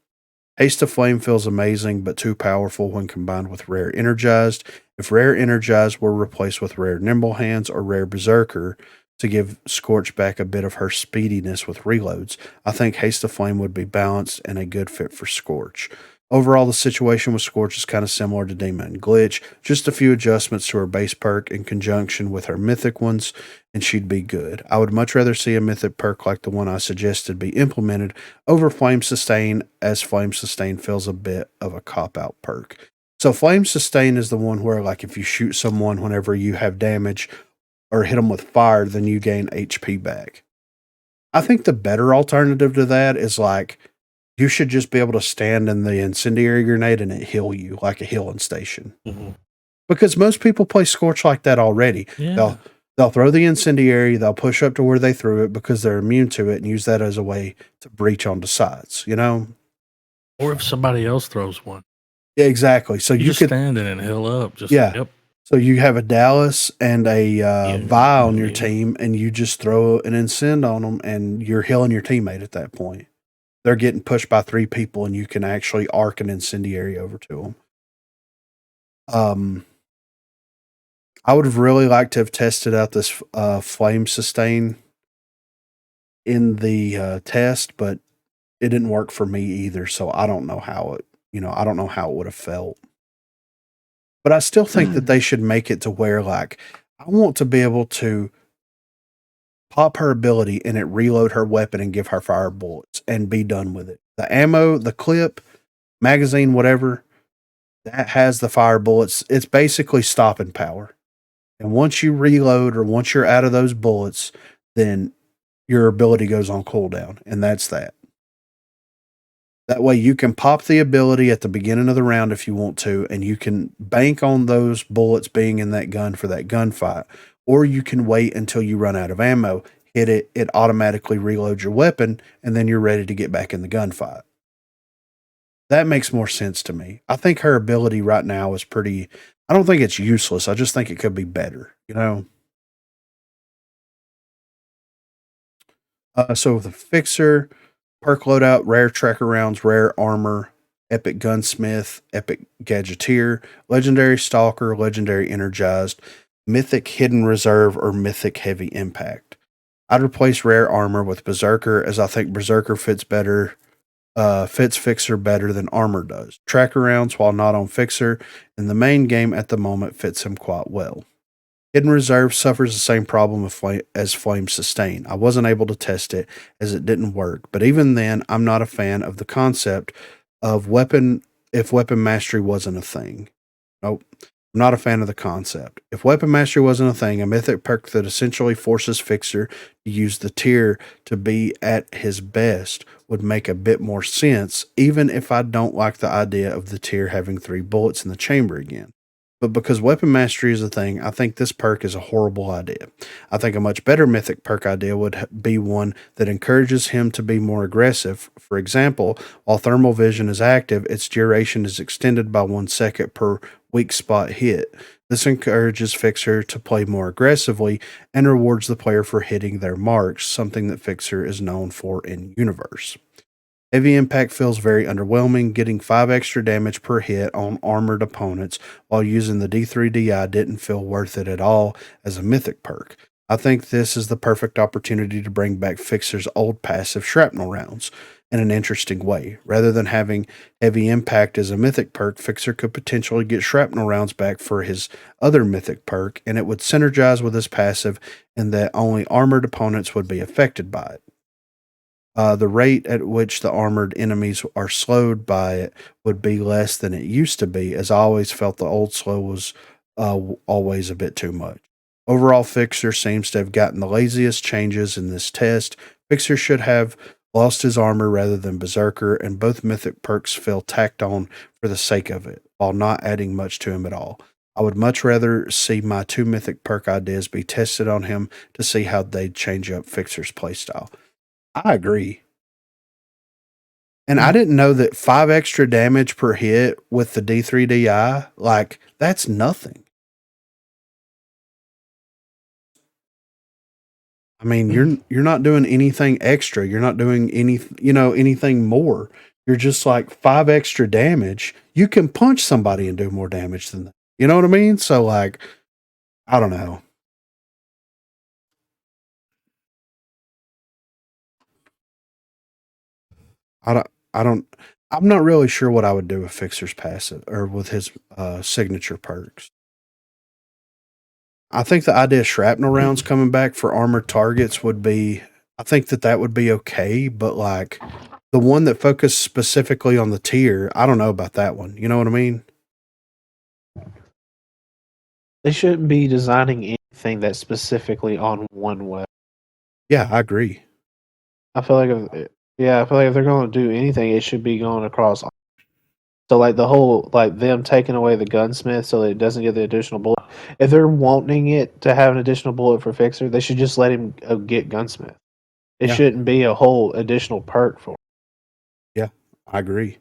Speaker 1: Haste of Flame feels amazing, but too powerful when combined with Rare Energized. If Rare Energized were replaced with Rare Nimble Hands or Rare Berserker to give Scorch back a bit of her speediness with reloads, I think Haste of Flame would be balanced and a good fit for Scorch. Overall, the situation with Scorch is kind of similar to Demon and Glitch, just a few adjustments to her base perk in conjunction with her mythic ones, and she'd be good. I would much rather see a mythic perk like the one I suggested be implemented over Flame Sustain, as Flame Sustain feels a bit of a cop-out perk. So Flame Sustain is the one where, like, if you shoot someone whenever you have damage or hit them with fire, then you gain HP back. I think the better alternative to that is, like, you should just be able to stand in the incendiary grenade and it heal you like a healing station.
Speaker 3: Mm-hmm.
Speaker 1: Because most people play Scorch like that already.
Speaker 3: Yeah.
Speaker 1: They'll throw the incendiary, they'll push up to where they threw it because they're immune to it and use that as a way to breach onto sides, you know?
Speaker 3: Or if somebody else throws one.
Speaker 1: Yeah, exactly. So
Speaker 3: You
Speaker 1: you
Speaker 3: just
Speaker 1: could,
Speaker 3: stand in and heal up. Just,
Speaker 1: Yeah.
Speaker 3: Yep.
Speaker 1: so you have a Dallas and a Vi on your
Speaker 3: yeah.
Speaker 1: team, and you just throw an incend on them and you're healing your teammate at that point. They're getting pushed by 3 people and you can actually arc an incendiary over to them. I would have really liked to have tested out this flame sustain in the test, but it didn't work for me either. So I don't know how it, I don't know how it would have felt. But I still think that they should make it to where, like, I want to be able to pop her ability and it reload her weapon and give her fire bullets and be done with it. The ammo, the clip, magazine, whatever, that has the fire bullets. It's basically stopping power. And once you reload or once you're out of those bullets, then your ability goes on cooldown. And that's that. That way you can pop the ability at the beginning of the round if you want to, and you can bank on those bullets being in that gun for that gunfight. Or you can wait until you run out of ammo, hit it, it automatically reloads your weapon, and then you're ready to get back in the gunfight. That makes more sense to me. I think her ability right now is pretty, I don't think it's useless. I just think it could be better, So the Fixer, perk loadout, rare tracker rounds, rare armor, epic gunsmith, epic gadgeteer, legendary stalker, legendary energized, mythic hidden reserve, or mythic heavy impact. I'd replace rare armor with berserker, as I think berserker fits Fixer better than armor does. Tracker rounds, while not on Fixer, in the main game at the moment fits him quite well. Hidden Reserve suffers the same problem as Flame Sustain. I wasn't able to test it as it didn't work, but even then, I'm not a fan of the concept of weapon mastery wasn't a thing. Nope. I'm not a fan of the concept. If Weapon Mastery wasn't a thing, a mythic perk that essentially forces Fixer to use the tier to be at his best would make a bit more sense, even if I don't like the idea of the tier having 3 bullets in the chamber again. But because Weapon Mastery is a thing, I think this perk is a horrible idea. I think a much better mythic perk idea would be one that encourages him to be more aggressive. For example, while Thermal Vision is active, its duration is extended by 1 second per weak spot hit. This encourages Fixer to play more aggressively and rewards the player for hitting their marks, something that Fixer is known for in universe. Heavy Impact feels very underwhelming. Getting 5 extra damage per hit on armored opponents while using the D3DI didn't feel worth it at all as a mythic perk. I think this is the perfect opportunity to bring back Fixer's old passive shrapnel rounds in an interesting way. Rather than having Heavy Impact as a mythic perk, Fixer could potentially get shrapnel rounds back for his other mythic perk, and it would synergize with his passive in that only armored opponents would be affected by it. The rate at which the armored enemies are slowed by it would be less than it used to be, as I always felt the old slow was always a bit too much. Overall, Fixer seems to have gotten the laziest changes in this test. Fixer should have lost his armor rather than Berserker, and both mythic perks feel tacked on for the sake of it, while not adding much to him at all. I would much rather see my 2 mythic perk ideas be tested on him to see how they'd change up Fixer's playstyle. I agree. And I didn't know that 5 extra damage per hit with the D3DI, like, that's nothing. I mean, you're not doing anything extra. You're not doing anything more. You're just like 5 extra damage. You can punch somebody and do more damage than that. You know what I mean? So like, I don't know. I'm not really sure what I would do with Fixer's passive or with his signature perks. I think the idea of shrapnel rounds coming back for armored targets would be, I think that would be okay, but like the one that focused specifically on the tier, I don't know about that one. You know what I mean?
Speaker 4: They shouldn't be designing anything that's specifically on one weapon.
Speaker 1: Yeah, I agree.
Speaker 4: I feel like if they're going to do anything, it should be going across. So like the whole them taking away the gunsmith so that it doesn't get the additional bullet. If they're wanting it to have an additional bullet for Fixer, they should just let him get gunsmith. It
Speaker 1: Yeah.
Speaker 4: shouldn't be a whole additional perk for him.
Speaker 1: Yeah, I agree.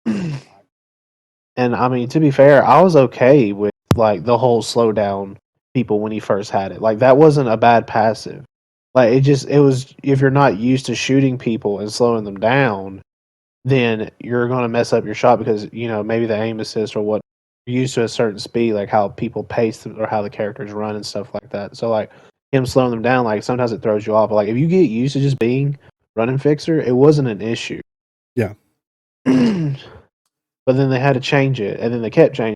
Speaker 4: And I mean, to be fair, I was okay with like the whole slowdown people when he first had it. Like that wasn't a bad passive. Like it was if you're not used to shooting people and slowing them down, then you're going to mess up your shot because maybe the aim assist or what you're used to a certain speed, like how people pace or how the characters run and stuff like that. So like him slowing them down, like sometimes it throws you off. But like if you get used to just being running Fixer, it wasn't an issue.
Speaker 1: Yeah.
Speaker 4: But then they had to change it, and then they kept changing.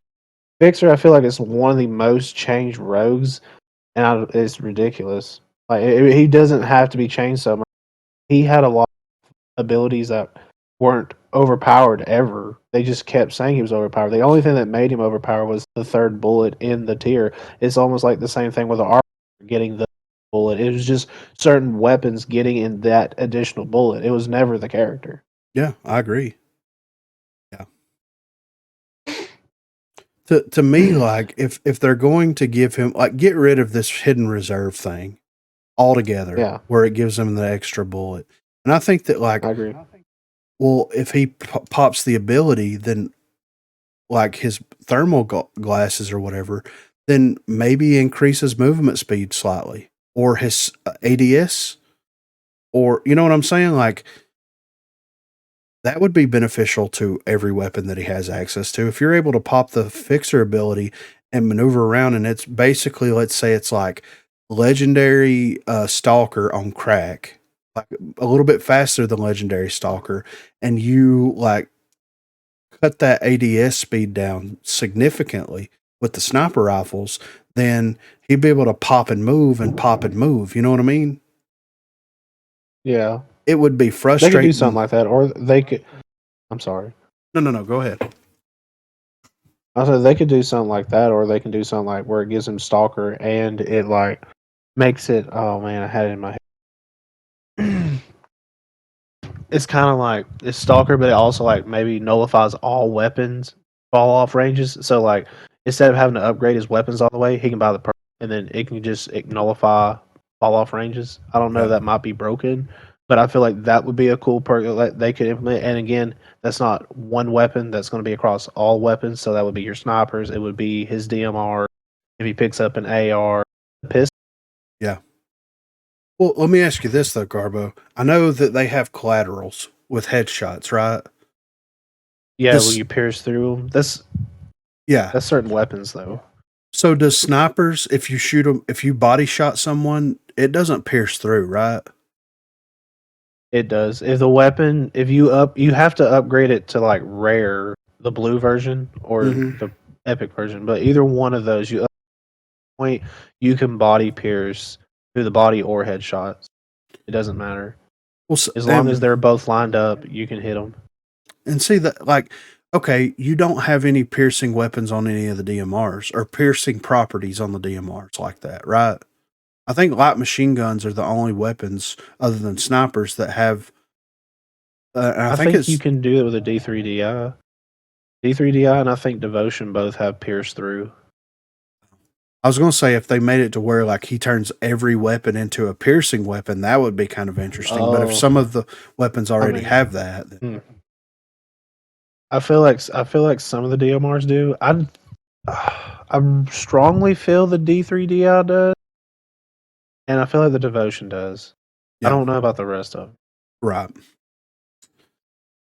Speaker 4: Fixer, I feel like it's one of the most changed rogues, and it's ridiculous. Like he doesn't have to be changed so much. He had a lot of abilities that weren't overpowered ever. They just kept saying he was overpowered. The only thing that made him overpowered was the 3rd bullet in the tier. It's almost like the same thing with the armor getting the bullet. It was just certain weapons getting in that additional bullet. It was never the character.
Speaker 1: Yeah, I agree. Yeah. To me, like if they're going to give him like get rid of this hidden reserve thing altogether,
Speaker 4: Yeah.
Speaker 1: where it gives him the extra bullet, and I think that like,
Speaker 4: I agree.
Speaker 1: well, if he pops the ability, then like his thermal glasses or whatever, then maybe increase his movement speed slightly or his ADS, or you know what I'm saying, like. That would be beneficial to every weapon that he has access to. If you're able to pop the Fixer ability and maneuver around, and it's basically, let's say it's like legendary Stalker on crack, like a little bit faster than legendary Stalker, and you like cut that ADS speed down significantly with the sniper rifles, then he'd be able to pop and move and pop and move. You know what I mean?
Speaker 4: Yeah.
Speaker 1: It would be
Speaker 4: They
Speaker 1: frustrating.
Speaker 4: could do something like that, or they could. I'm sorry.
Speaker 1: No. Go ahead.
Speaker 4: Also, they could do something like that, or they can do something like where it gives him stalker and it like makes it. Oh man, I had it in my head. It's kind of like it's stalker, but it also like maybe nullifies all weapons fall off ranges. So like instead of having to upgrade his weapons all the way, he can buy the perk, and then it can just nullify fall off ranges. I don't know,
Speaker 1: Yeah.
Speaker 4: that might be broken, but I feel like that would be a cool perk that they could implement. And again, that's not one weapon; that's going to be across all weapons. So that would be your snipers. It would be his DMR if he picks up an AR, pistol.
Speaker 1: Yeah. Well, let me ask you this though, Garbo. I know that they have collaterals with headshots, right?
Speaker 4: Yeah,
Speaker 1: This-
Speaker 4: when you pierce through them.
Speaker 1: Yeah.
Speaker 4: That's certain weapons though.
Speaker 1: So does snipers, if you shoot them, if you body shot someone, it doesn't pierce through, right?
Speaker 4: It does. If the weapon, if you you have to upgrade it to like rare, the blue version or
Speaker 1: Mhm.
Speaker 4: the epic version. But either one of those, point you can body pierce through the body or headshots. It doesn't matter
Speaker 1: Well,
Speaker 4: as long as they're both lined up. You can hit them.
Speaker 1: and see that, like, okay, you don't have any piercing weapons on any of the DMRs or piercing properties on the DMRs like that, right? I think light machine guns are the only weapons other than snipers that have. And I think it's
Speaker 4: you can do it with a D3DI. D3DI and I think Devotion both have pierce through.
Speaker 1: I was going to say if they made it to where like he turns every weapon into a piercing weapon, that would be kind of interesting. But if
Speaker 4: Oh.
Speaker 1: some of the weapons already
Speaker 4: mean-
Speaker 1: have that, then,
Speaker 4: I feel like some of the DMRs do. I strongly feel the D3DI does, and I feel like the Devotion does.
Speaker 1: Yeah.
Speaker 4: I don't know about the rest of them.
Speaker 1: right?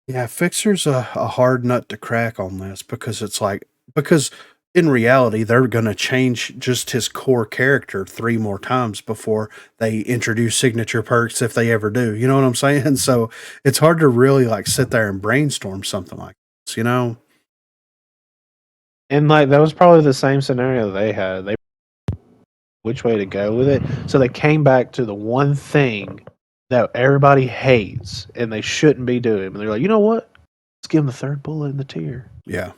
Speaker 1: Yeah, Fixer's a hard nut to crack on this because it's like because in reality they're going to change just his core character 3 more times before they introduce signature perks if they ever do. You know what I'm saying? So it's hard to really like sit there and brainstorm something like this, you know?
Speaker 4: And like that was probably the same scenario they had. They which way to go with it. So they came back to the one thing that everybody hates and they shouldn't be doing. And they're like, you know what? Let's give them the third bullet in the tier.
Speaker 1: Yeah.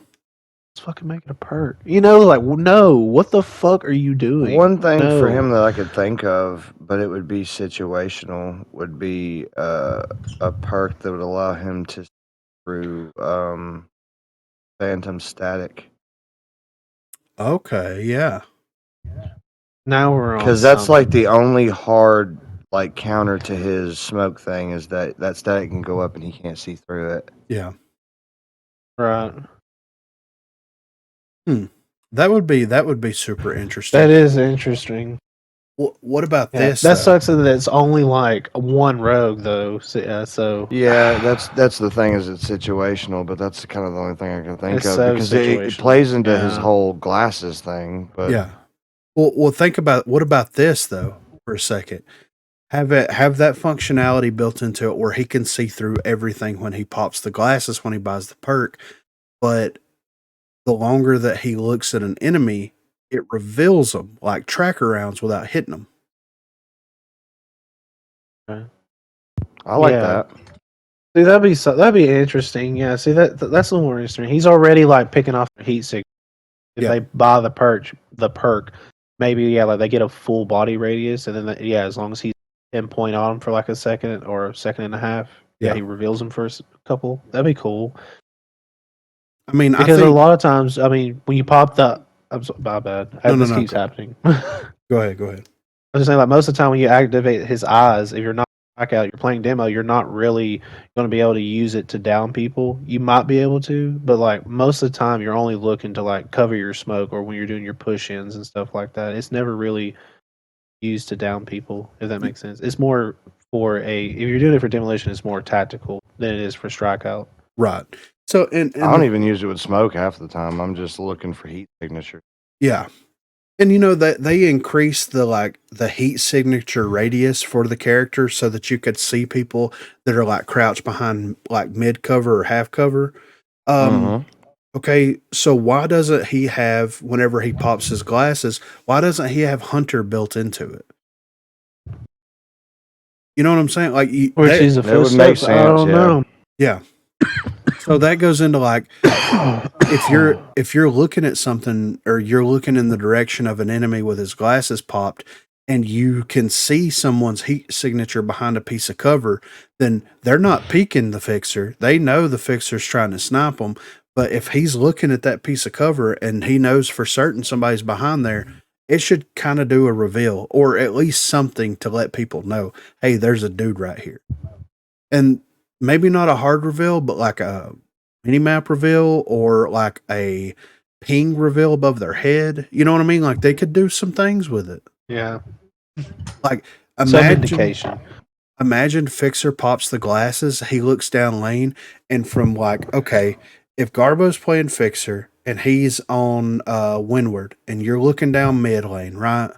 Speaker 4: Let's fucking make it a perk. You know, like no, what the fuck are you doing?
Speaker 2: One thing for
Speaker 4: No.
Speaker 2: him that I could think of, but it would be situational, would be a perk that would allow him to see through phantom static.
Speaker 1: Okay, yeah.
Speaker 4: Now we're on
Speaker 2: Because that's like
Speaker 4: something.
Speaker 2: the only hard like counter to his smoke thing is that static can go up and he can't see through it.
Speaker 1: Yeah.
Speaker 4: Right.
Speaker 1: That would be super interesting.
Speaker 4: That is interesting.
Speaker 1: What about
Speaker 4: Yeah,
Speaker 1: this?
Speaker 4: that
Speaker 1: though?
Speaker 4: sucks that it's only like one rogue though. So
Speaker 2: Yeah, that's the thing is it's situational, but that's kind of the only thing I can think
Speaker 4: It's
Speaker 2: of
Speaker 4: so
Speaker 2: because it
Speaker 4: situational.
Speaker 2: plays into his
Speaker 4: Yeah.
Speaker 2: whole glasses thing. But
Speaker 1: Yeah. Well, think about what about this though for a second. Have that functionality built into it where he can see through everything when he pops the glasses when he buys the perk, but the longer that he looks at an enemy, it reveals them like tracker rounds without hitting them.
Speaker 2: I like
Speaker 4: Yeah.
Speaker 2: that.
Speaker 4: See, that'd be interesting. Yeah, see that's a little more interesting. He's already like picking off the heat sig. If
Speaker 1: Yeah.
Speaker 4: they buy the perk, maybe like they get a full body radius, and then as long as he's pinpoint on him for like a second or a second and a half,
Speaker 1: Yeah.
Speaker 4: he reveals them for a couple. That'd be cool.
Speaker 1: I mean,
Speaker 4: Because
Speaker 1: I
Speaker 4: a
Speaker 1: think.
Speaker 4: lot of times, I mean, when you pop the, my bad,
Speaker 1: No,
Speaker 4: this
Speaker 1: no,
Speaker 4: keeps
Speaker 1: go-
Speaker 4: happening.
Speaker 1: Go ahead.
Speaker 4: I was just saying, like most of the time when you activate his eyes, if you're not blackout, you're playing demo, you're not really going to be able to use it to down people. You might be able to, but like most of the time, you're only looking to like cover your smoke or when you're doing your push-ins and stuff like that. It's never really used to down people, if that makes sense. It's more for if you're doing it for demolition, it's more tactical than it is for strikeout.
Speaker 1: Right. So, and
Speaker 2: I don't even use it with smoke half the time. I'm just looking for heat signature.
Speaker 1: yeah. And you know that they increased the heat signature radius for the character so that you could see people that are like crouched behind like mid cover or half cover. Okay, so why doesn't he have whenever he pops his glasses, why doesn't he have Hunter built into it? You know what I'm saying? Like
Speaker 4: Which is a
Speaker 2: that would make
Speaker 4: footstep. I don't
Speaker 2: sense, yeah.
Speaker 4: know.
Speaker 1: yeah. So that goes into like if you're looking at something or you're looking in the direction of an enemy with his glasses popped and you can see someone's heat signature behind a piece of cover, then they're not peeking the fixer. They know the fixer's trying to snipe them. But if he's looking at that piece of cover and he knows for certain somebody's behind there, it should kind of do a reveal or at least something to let people know, hey, there's a dude right here. And maybe not a hard reveal, but like a mini map reveal or like a ping reveal above their head. You know what I mean? Like they could do some things with it.
Speaker 4: Yeah.
Speaker 1: Like
Speaker 4: Some indication.
Speaker 1: imagine Fixer pops the glasses, he looks down lane, and from like, okay, if Garbo's playing Fixer and he's on Windward and you're looking down mid lane, right?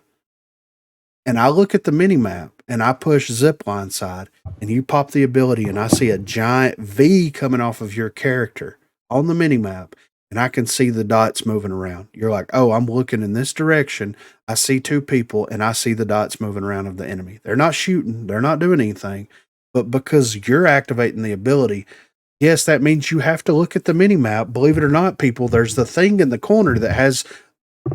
Speaker 1: And I look at the mini map and I push zipline side and you pop the ability and I see a giant V coming off of your character on the mini map and I can see the dots moving around. You're like, oh, I'm looking in this direction. I see two people and I see the dots moving around of the enemy. They're not shooting. They're not doing anything. But because you're activating the ability, yes, that means you have to look at the mini map. Believe it or not, people, there's the thing in the corner that has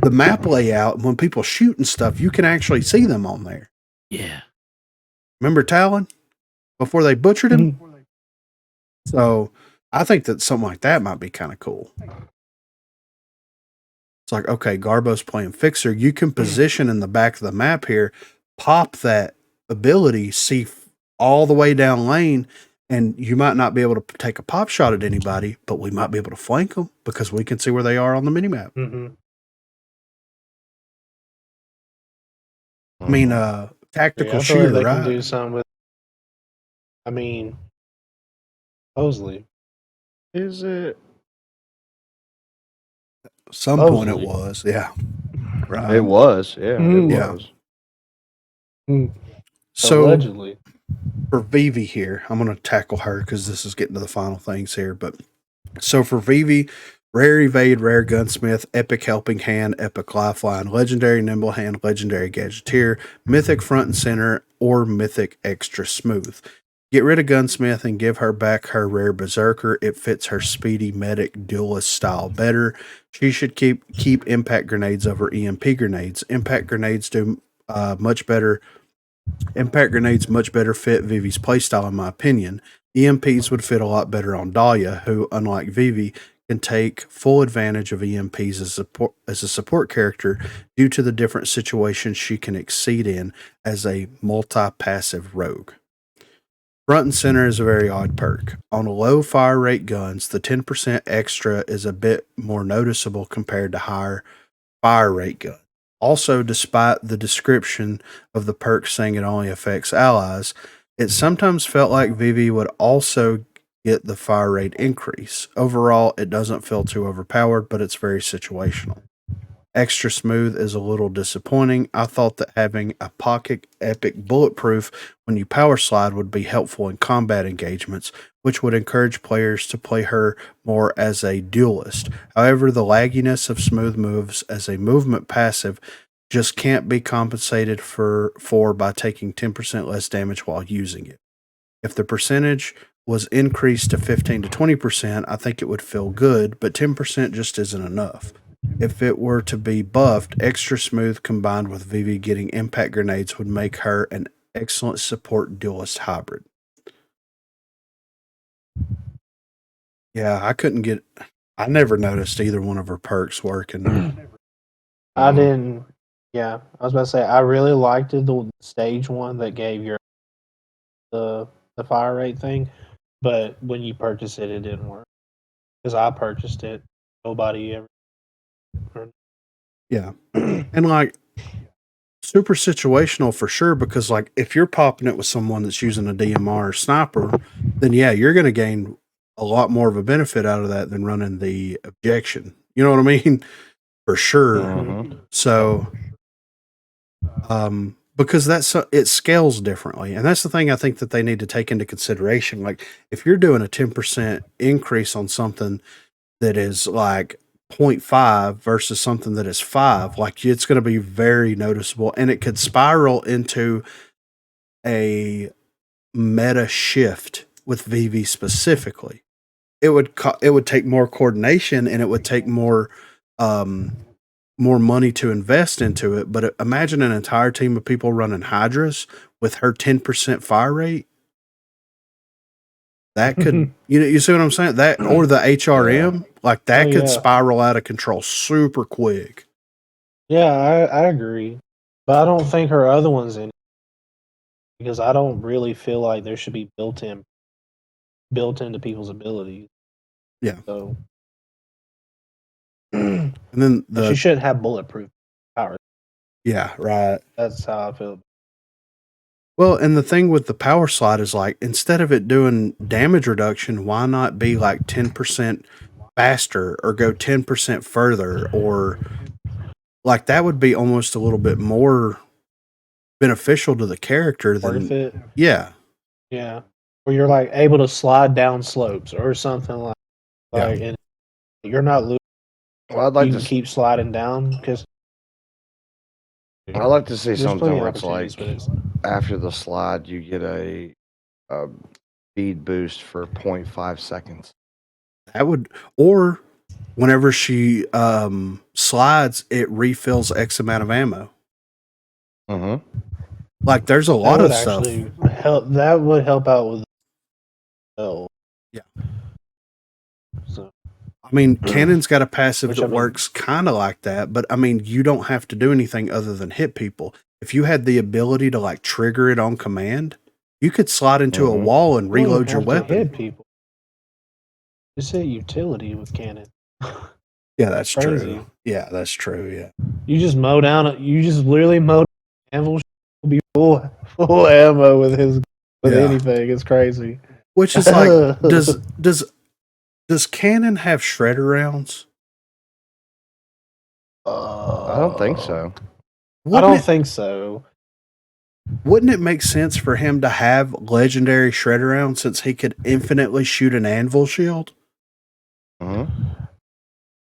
Speaker 1: the map layout. And when people shoot and stuff, you can actually see them on there.
Speaker 3: Yeah.
Speaker 1: Remember Talon before they butchered him? So I think that something like that might be kind of cool. It's like, okay, Garbo's playing Fixer. You can position in the back of the map here, pop that ability, see all the way down lane, and you might not be able to take a pop shot at anybody, but we might be able to flank them because we can see where they are on the minimap.
Speaker 4: Mm-hmm.
Speaker 1: I mean, tactical shooter,
Speaker 4: they
Speaker 1: right?
Speaker 4: can do something with. I mean, supposedly,
Speaker 2: Is it?
Speaker 1: Some point it
Speaker 4: Supposedly.
Speaker 1: was, yeah. Right.
Speaker 2: It was, yeah.
Speaker 4: Mm.
Speaker 2: It
Speaker 1: Yeah.
Speaker 2: was.
Speaker 1: So
Speaker 4: allegedly.
Speaker 1: for Vivi here, I'm going to tackle her because this is getting to the final things here. But so for Vivi, rare evade, rare gunsmith, epic helping hand, epic lifeline, legendary nimble hand, legendary gadgeteer, mythic front and center, or mythic extra smooth. Get rid of gunsmith and give her back her rare berserker. It fits her speedy medic duelist style better. She should keep impact grenades over EMP grenades. Impact grenades do much better. Impact grenades much better fit Vivi's playstyle, in my opinion. EMPs would fit a lot better on Dahlia, who, unlike Vivi, can take full advantage of EMPs as a support character due to the different situations she can exceed in as a multi-passive rogue. Front and center is a very odd perk. On low fire rate guns, the 10% extra is a bit more noticeable compared to higher fire rate guns. Also, despite the description of the perk saying it only affects allies, it sometimes felt like Vivi would also get the fire rate increase. Overall, it doesn't feel too overpowered, but it's very situational. Extra smooth is a little disappointing. I thought that having a pocket epic bulletproof when you power slide would be helpful in combat engagements, which would encourage players to play her more as a duelist. However, the lagginess of smooth moves as a movement passive just can't be compensated for by taking 10% less damage while using it. If the percentage was increased to 15 to 20%, I think it would feel good, but 10% just isn't enough. If it were to be buffed, extra smooth combined with Vivi getting impact grenades would make her an excellent support duelist hybrid. Yeah, I never noticed either one of her perks working.
Speaker 4: I didn't. Yeah, I was about to say I really liked the stage one that gave your the fire rate thing, but when you purchased it, it didn't work because I purchased it. Nobody ever.
Speaker 1: Yeah, and like super situational for sure because like if you're popping it with someone that's using a DMR or sniper, then yeah, you're going to gain a lot more of a benefit out of that than running the objection. You know what I mean? For sure.
Speaker 2: Mhm.
Speaker 1: So, because it scales differently, and that's the thing I think that they need to take into consideration. Like if you're doing a 10% increase on something that is like 0.5 versus something that is 5, like it's going to be very noticeable, and it could spiral into a meta shift with VV specifically. it would take more coordination and it would take more money to invest into it. But imagine an entire team of people running Hydras with her 10% fire rate. That could, you see what I'm saying? That or the HRM, like that could spiral out of control super quick.
Speaker 4: Yeah, I agree, but I don't think her other one's in because I don't really feel like there should be built into people's abilities.
Speaker 1: Yeah.
Speaker 4: So,
Speaker 1: and then
Speaker 4: she should have bulletproof power.
Speaker 1: Yeah, right.
Speaker 4: That's how I feel.
Speaker 1: Well, and the thing with the power slide is like instead of it doing damage reduction, why not be like 10% faster or go 10% further, or like that would be almost a little bit more beneficial to the character than
Speaker 4: Worth it.
Speaker 1: Yeah.
Speaker 4: Yeah. Where you're like able to slide down slopes or something like and you're not losing.
Speaker 2: Well, I'd like
Speaker 4: you
Speaker 2: to
Speaker 4: can keep sliding down because
Speaker 2: I'd like to see
Speaker 4: there's
Speaker 2: something
Speaker 4: plenty of
Speaker 2: where it's like
Speaker 4: opportunities, but
Speaker 2: after the slide, you get a speed boost for 0.5 seconds.
Speaker 1: That would, or whenever she slides, it refills X amount of ammo.
Speaker 2: Mm-hmm.
Speaker 1: Like there's a lot of stuff.
Speaker 4: That would help out with.
Speaker 1: Yeah.
Speaker 4: So,
Speaker 1: I mean, Cannon's got a passive
Speaker 4: Which,
Speaker 1: that
Speaker 4: I mean-
Speaker 1: works kind of like that, but I mean, you don't have to do anything other than hit people. If you had the ability to like trigger it on command, you could slide into a wall and
Speaker 4: you don't
Speaker 1: reload your
Speaker 4: have to
Speaker 1: weapon.
Speaker 4: hit people. Just say utility with cannon.
Speaker 1: Yeah, that's
Speaker 4: Crazy.
Speaker 1: true. Yeah, that's true. Yeah.
Speaker 4: You just mow down. You just literally mow. Anvil will be full ammo with anything. It's crazy.
Speaker 1: Which is like, does Cannon have shredder rounds?
Speaker 2: I don't think so.
Speaker 4: I don't think so.
Speaker 1: Wouldn't it make sense for him to have legendary shredder rounds since he could infinitely shoot an anvil shield?
Speaker 2: Mm-hmm.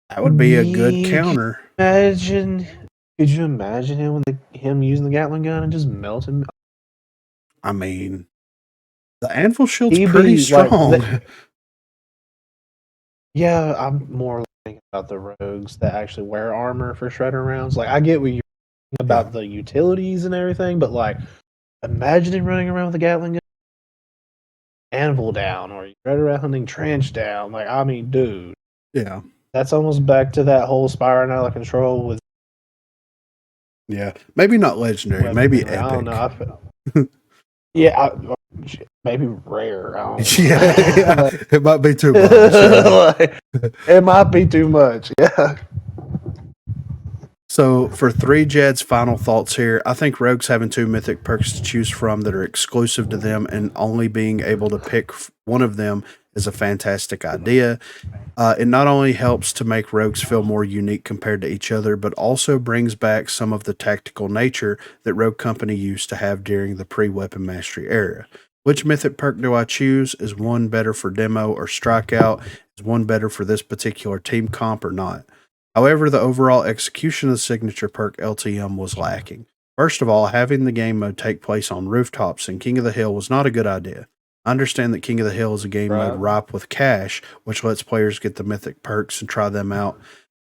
Speaker 1: That would be a good counter.
Speaker 4: Could you imagine him using the Gatling gun and just melting?
Speaker 1: I mean, the anvil shield's pretty strong.
Speaker 4: Yeah, I'm more thinking about the rogues that actually wear armor for shredder rounds. Like, I get what you're thinking about the utilities and everything, but like, imagine him running around with a Gatling gun, anvil down, or shredder round hunting trench down. Like, I mean, dude.
Speaker 1: Yeah.
Speaker 4: That's almost back to that whole spiraling out of control with.
Speaker 1: Yeah, maybe not legendary, maybe epic.
Speaker 4: I don't know. Maybe rare. I don't know.
Speaker 1: Yeah, it might be too much.
Speaker 4: It might be too much. Yeah.
Speaker 1: So for 3 Jed's final thoughts here, I think rogues having 2 mythic perks to choose from that are exclusive to them and only being able to pick one of them is a fantastic idea. It not only helps to make rogues feel more unique compared to each other, but also brings back some of the tactical nature that Rogue Company used to have during the pre-weapon mastery era. Which mythic perk do I choose? Is one better for demo or strikeout? Is one better for this particular team comp or not? However, the overall execution of the signature perk LTM was lacking. First of all, having the game mode take place on rooftops in King of the Hill was not a good idea. I understand that King of the Hill is a game mode ripe with cash, which lets players get the mythic perks and try them out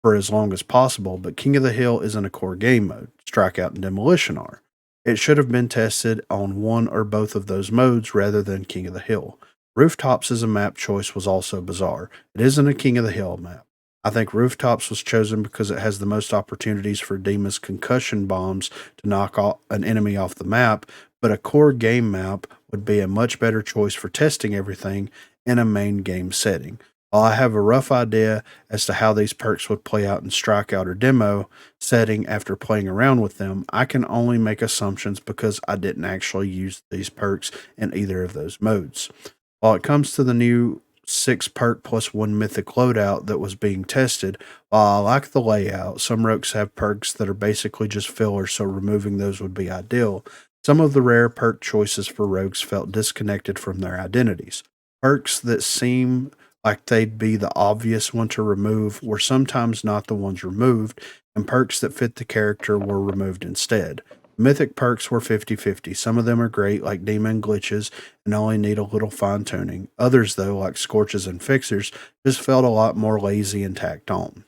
Speaker 1: for as long as possible, but King of the Hill isn't a core game mode. Strikeout and Demolition are. It should have been tested on one or both of those modes rather than King of the Hill. Rooftops as a map choice was also bizarre. It isn't a King of the Hill map. I think Rooftops was chosen because it has the most opportunities for Demon's concussion bombs to knock an enemy off the map, but a core game map would be a much better choice for testing everything in a main game setting. While I have a rough idea as to how these perks would play out in Strikeout or Demo setting after playing around with them, I can only make assumptions because I didn't actually use these perks in either of those modes. While it comes to the new 6 perk plus 1 mythic loadout that was being tested, while I like the layout, some rogues have perks that are basically just fillers, so removing those would be ideal. Some of the rare perk choices for rogues felt disconnected from their identities. Perks that seem like they'd be the obvious one to remove were sometimes not the ones removed, and perks that fit the character were removed instead. Mythic perks were 50-50. Some of them are great, like Demon Glitches, and only need a little fine tuning. Others, though, like Scorches and Fixers, just felt a lot more lazy and tacked on.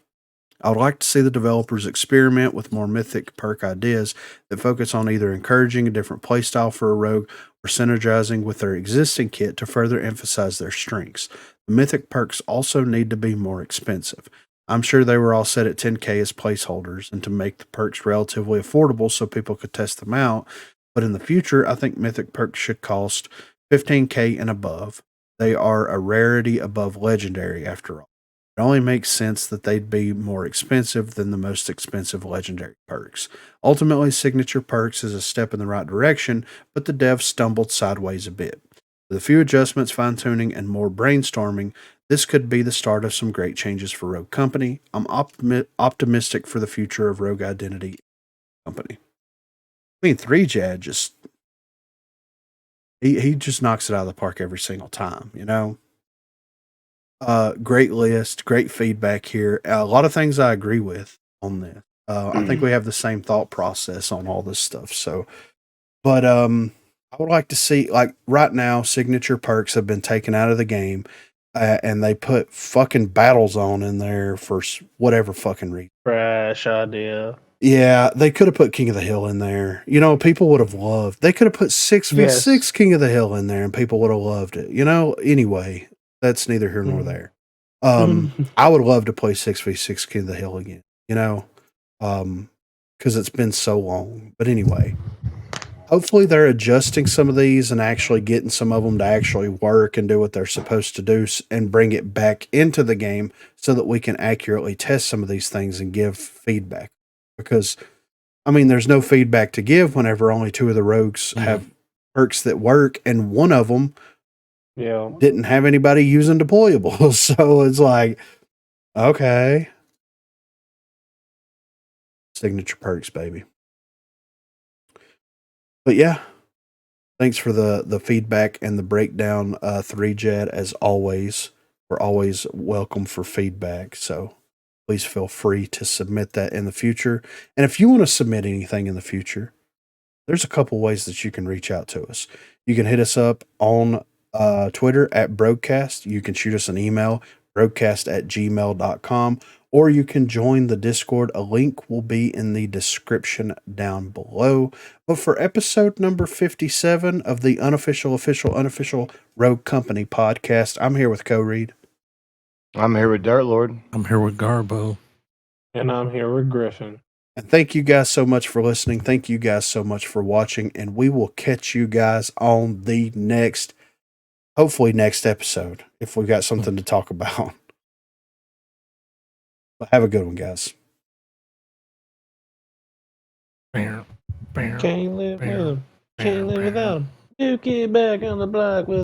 Speaker 1: I would like to see the developers experiment with more mythic perk ideas that focus on either encouraging a different playstyle for a rogue or synergizing with their existing kit to further emphasize their strengths. The mythic perks also need to be more expensive. I'm sure they were all set at 10K as placeholders and to make the perks relatively affordable so people could test them out. But in the future, I think mythic perks should cost 15K and above. They are a rarity above legendary after all. It only makes sense that they'd be more expensive than the most expensive legendary perks. Ultimately, signature perks is a step in the right direction, but the devs stumbled sideways a bit. With a few adjustments, fine-tuning, and more brainstorming, this could be the start of some great changes for Rogue Company. I'm optimistic for the future of Rogue Identity Company. I mean, 3Jad just... He just knocks it out of the park every single time, you know? Great list, great feedback here. A lot of things I agree with on this. I think we have the same thought process on all this stuff. So, but I would like to see, like right now, signature perks have been taken out of the game, and they put fucking battles on in there for whatever fucking reason.
Speaker 4: Trash idea.
Speaker 1: Yeah, they could have put King of the Hill in there. You know, people would have loved. They could have put 6v6 King of the Hill in there, and people would have loved it. You know, anyway. That's neither here nor there. I would love to play 6v6 King of the Hill again, you know, because it's been so long. But anyway, hopefully they're adjusting some of these and actually getting some of them to actually work and do what they're supposed to do and bring it back into the game so that we can accurately test some of these things and give feedback. Because, I mean, there's no feedback to give whenever only 2 of the rogues have perks that work, and one of them didn't have anybody using deployables. So it's like, okay. Signature perks, baby. But yeah, thanks for the feedback and the breakdown, 3Jet, as always. We're always welcome for feedback. So please feel free to submit that in the future. And if you want to submit anything in the future, there's a couple ways that you can reach out to us. You can hit us up on Twitter at BROGUECAST. You can shoot us an email, broguecast@gmail.com, or you can join the Discord. A link will be in the description down below. But for episode number 57 of the unofficial Rogue Company podcast, I'm here with Co-Reed.
Speaker 2: I'm here with Dirt Lord.
Speaker 3: I'm here with Garbo.
Speaker 4: And I'm here with Griffin.
Speaker 1: And thank you guys so much for listening. Thank you guys so much for watching. And we will catch you guys on the hopefully next episode, if we've got something to talk about. But have a good one, guys.
Speaker 4: Can't live with him. Can't live without him. You get back on the block with